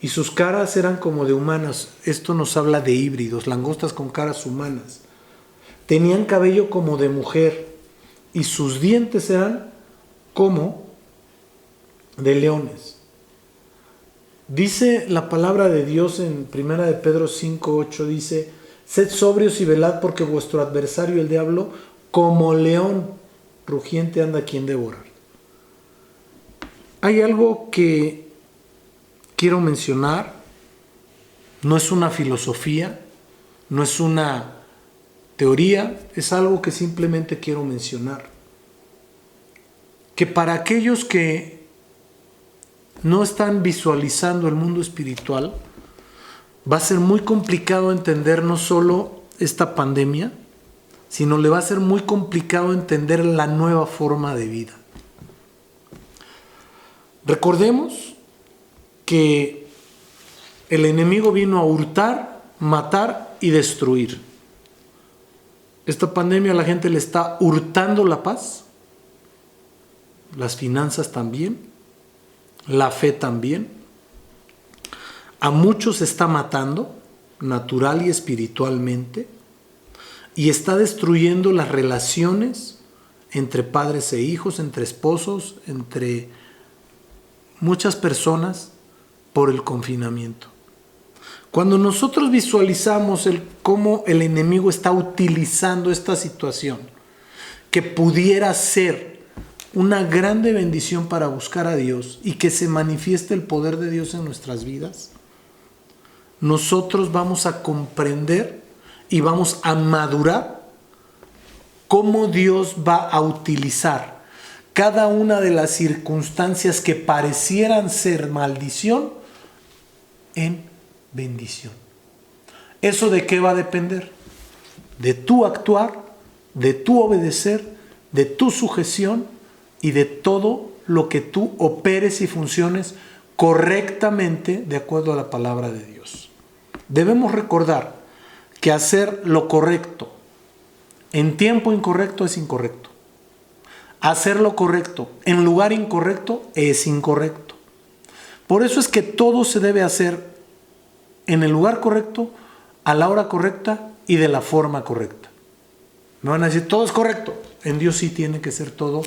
y sus caras eran como de humanas. Esto nos habla de híbridos, langostas con caras humanas. Tenían cabello como de mujer, y sus dientes eran como de leones. Dice la palabra de Dios en 1 de Pedro 5:8, dice: sed sobrios y velad, porque vuestro adversario el diablo, como león rugiente, anda a quien devorar. Hay algo que quiero mencionar, no es una filosofía, no es una teoría, es algo que simplemente quiero mencionar. Que para aquellos que no están visualizando el mundo espiritual, va a ser muy complicado entender no solo esta pandemia, sino le va a ser muy complicado entender la nueva forma de vida. Recordemos que el enemigo vino a hurtar, matar y destruir. Esta pandemia a la gente le está hurtando la paz, las finanzas también, la fe también. A muchos está matando, natural y espiritualmente, y está destruyendo las relaciones entre padres e hijos, entre esposos, entre muchas personas por el confinamiento. Cuando nosotros visualizamos cómo el enemigo está utilizando esta situación, que pudiera ser una grande bendición para buscar a Dios y que se manifieste el poder de Dios en nuestras vidas, nosotros vamos a comprender y vamos a madurar cómo Dios va a utilizar cada una de las circunstancias que parecieran ser maldición en bendición. ¿Eso de qué va a depender? De tu actuar, de tu obedecer, de tu sujeción y de todo lo que tú operes y funciones correctamente de acuerdo a la palabra de Dios. Debemos recordar que hacer lo correcto en tiempo incorrecto es incorrecto. Hacer lo correcto en lugar incorrecto es incorrecto. Por eso es que todo se debe hacer en el lugar correcto, a la hora correcta y de la forma correcta. Me van a decir, todo es correcto. En Dios sí tiene que ser todo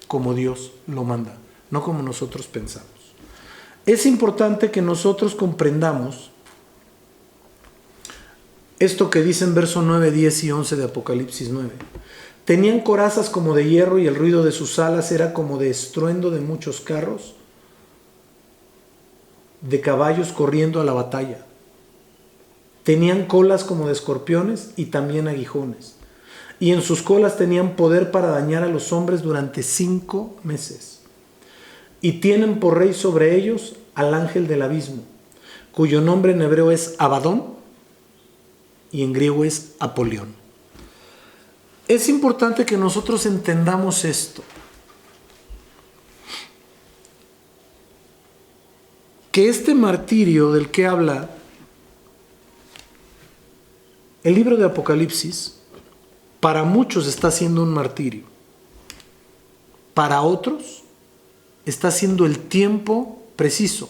como Dios lo manda, no como nosotros pensamos. Es importante que nosotros comprendamos esto que dice en versos 9, 10 y 11 de Apocalipsis 9. Tenían corazas como de hierro y el ruido de sus alas era como de estruendo de muchos carros, de caballos corriendo a la batalla. Tenían colas como de escorpiones y también aguijones. Y en sus colas tenían poder para dañar a los hombres durante 5 meses. Y tienen por rey sobre ellos al ángel del abismo, cuyo nombre en hebreo es Abadón y en griego es Apolión. Es importante que nosotros entendamos esto. Que este martirio del que habla el libro de Apocalipsis, para muchos está siendo un martirio. Para otros está siendo el tiempo preciso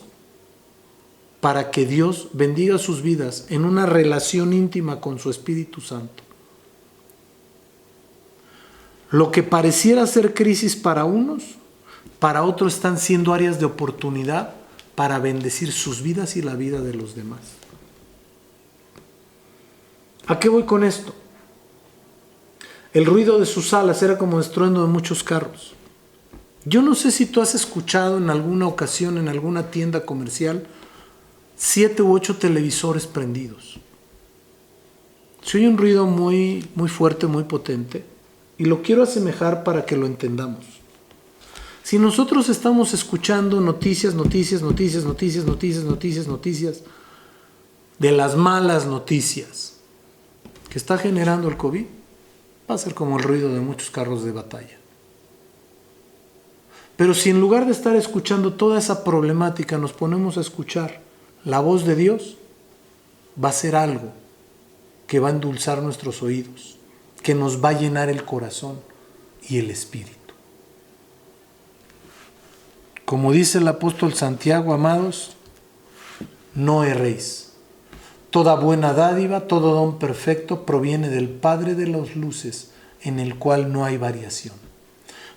para que Dios bendiga sus vidas en una relación íntima con su Espíritu Santo. Lo que pareciera ser crisis para unos, para otros están siendo áreas de oportunidad para bendecir sus vidas y la vida de los demás. ¿A qué voy con esto? El ruido de sus alas era como estruendo de muchos carros. Yo no sé si tú has escuchado en alguna ocasión en alguna tienda comercial 7 u 8 televisores prendidos. Se oye un ruido muy, muy fuerte, muy potente, y lo quiero asemejar para que lo entendamos. Si nosotros estamos escuchando noticias de las malas noticias que está generando el COVID, va a ser como el ruido de muchos carros de batalla. Pero si en lugar de estar escuchando toda esa problemática nos ponemos a escuchar la voz de Dios, va a ser algo que va a endulzar nuestros oídos, que nos va a llenar el corazón y el espíritu. Como dice el apóstol Santiago, amados, no erréis. Toda buena dádiva, todo don perfecto proviene del Padre de las luces, en el cual no hay variación.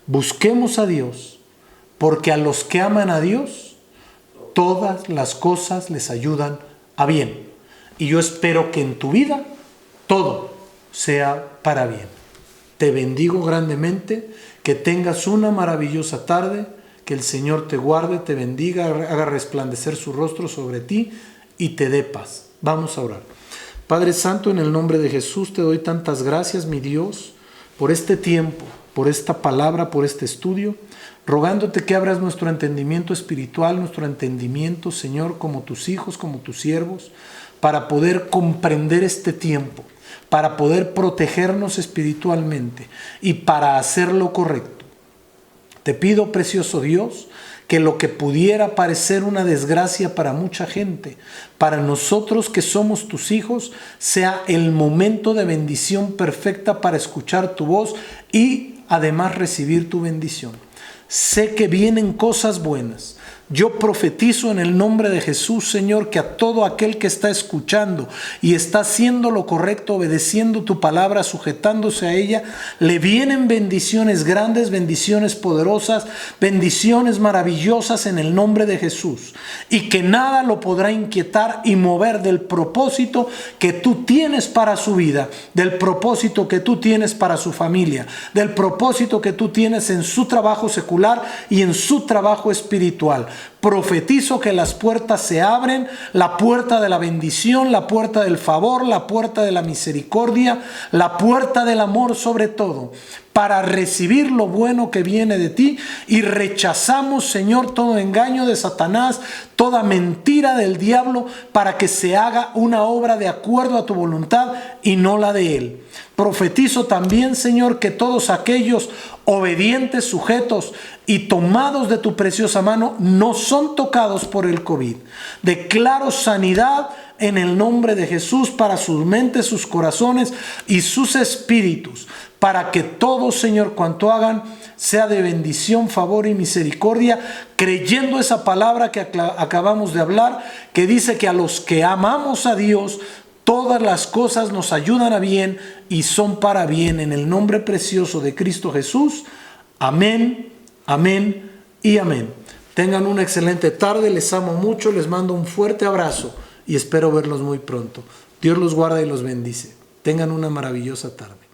Busquemos a Dios, porque a los que aman a Dios, todas las cosas les ayudan a bien. Y yo espero que en tu vida todo sea para bien. Te bendigo grandemente, que tengas una maravillosa tarde, que el Señor te guarde, te bendiga, haga resplandecer su rostro sobre ti y te dé paz. Vamos a orar. Padre Santo, en el nombre de Jesús te doy tantas gracias, mi Dios, por este tiempo, por esta palabra, por este estudio, rogándote que abras nuestro entendimiento espiritual, nuestro entendimiento, Señor, como tus hijos, como tus siervos, para poder comprender este tiempo, para poder protegernos espiritualmente y para hacer lo correcto. Te pido, precioso Dios, que lo que pudiera parecer una desgracia para mucha gente, para nosotros que somos tus hijos, sea el momento de bendición perfecta para escuchar tu voz y además recibir tu bendición. Sé que vienen cosas buenas, Yo profetizo en el nombre de Jesús, Señor, que a todo aquel que está escuchando y está haciendo lo correcto, obedeciendo tu palabra, sujetándose a ella, le vienen bendiciones grandes, bendiciones poderosas, bendiciones maravillosas en el nombre de Jesús. Y que nada lo podrá inquietar y mover del propósito que tú tienes para su vida, del propósito que tú tienes para su familia, del propósito que tú tienes en su trabajo secular y en su trabajo espiritual. Profetizo que las puertas se abren, la puerta de la bendición, la puerta del favor, la puerta de la misericordia, la puerta del amor sobre todo, para recibir lo bueno que viene de ti. Y rechazamos, Señor, todo engaño de Satanás, toda mentira del diablo, para que se haga una obra de acuerdo a tu voluntad y no la de él. Profetizo también, Señor, que todos aquellos obedientes, sujetos y tomados de tu preciosa mano no son tocados por el COVID. Declaro sanidad en el nombre de Jesús para sus mentes, sus corazones y sus espíritus, para que todo, Señor, cuanto hagan sea de bendición, favor y misericordia, creyendo esa palabra que acabamos de hablar, que dice que a los que amamos a Dios, todas las cosas nos ayudan a bien y son para bien, en el nombre precioso de Cristo Jesús. Amén, amén y amén. Tengan una excelente tarde, les amo mucho, les mando un fuerte abrazo y espero verlos muy pronto. Dios los guarda y los bendice. Tengan una maravillosa tarde.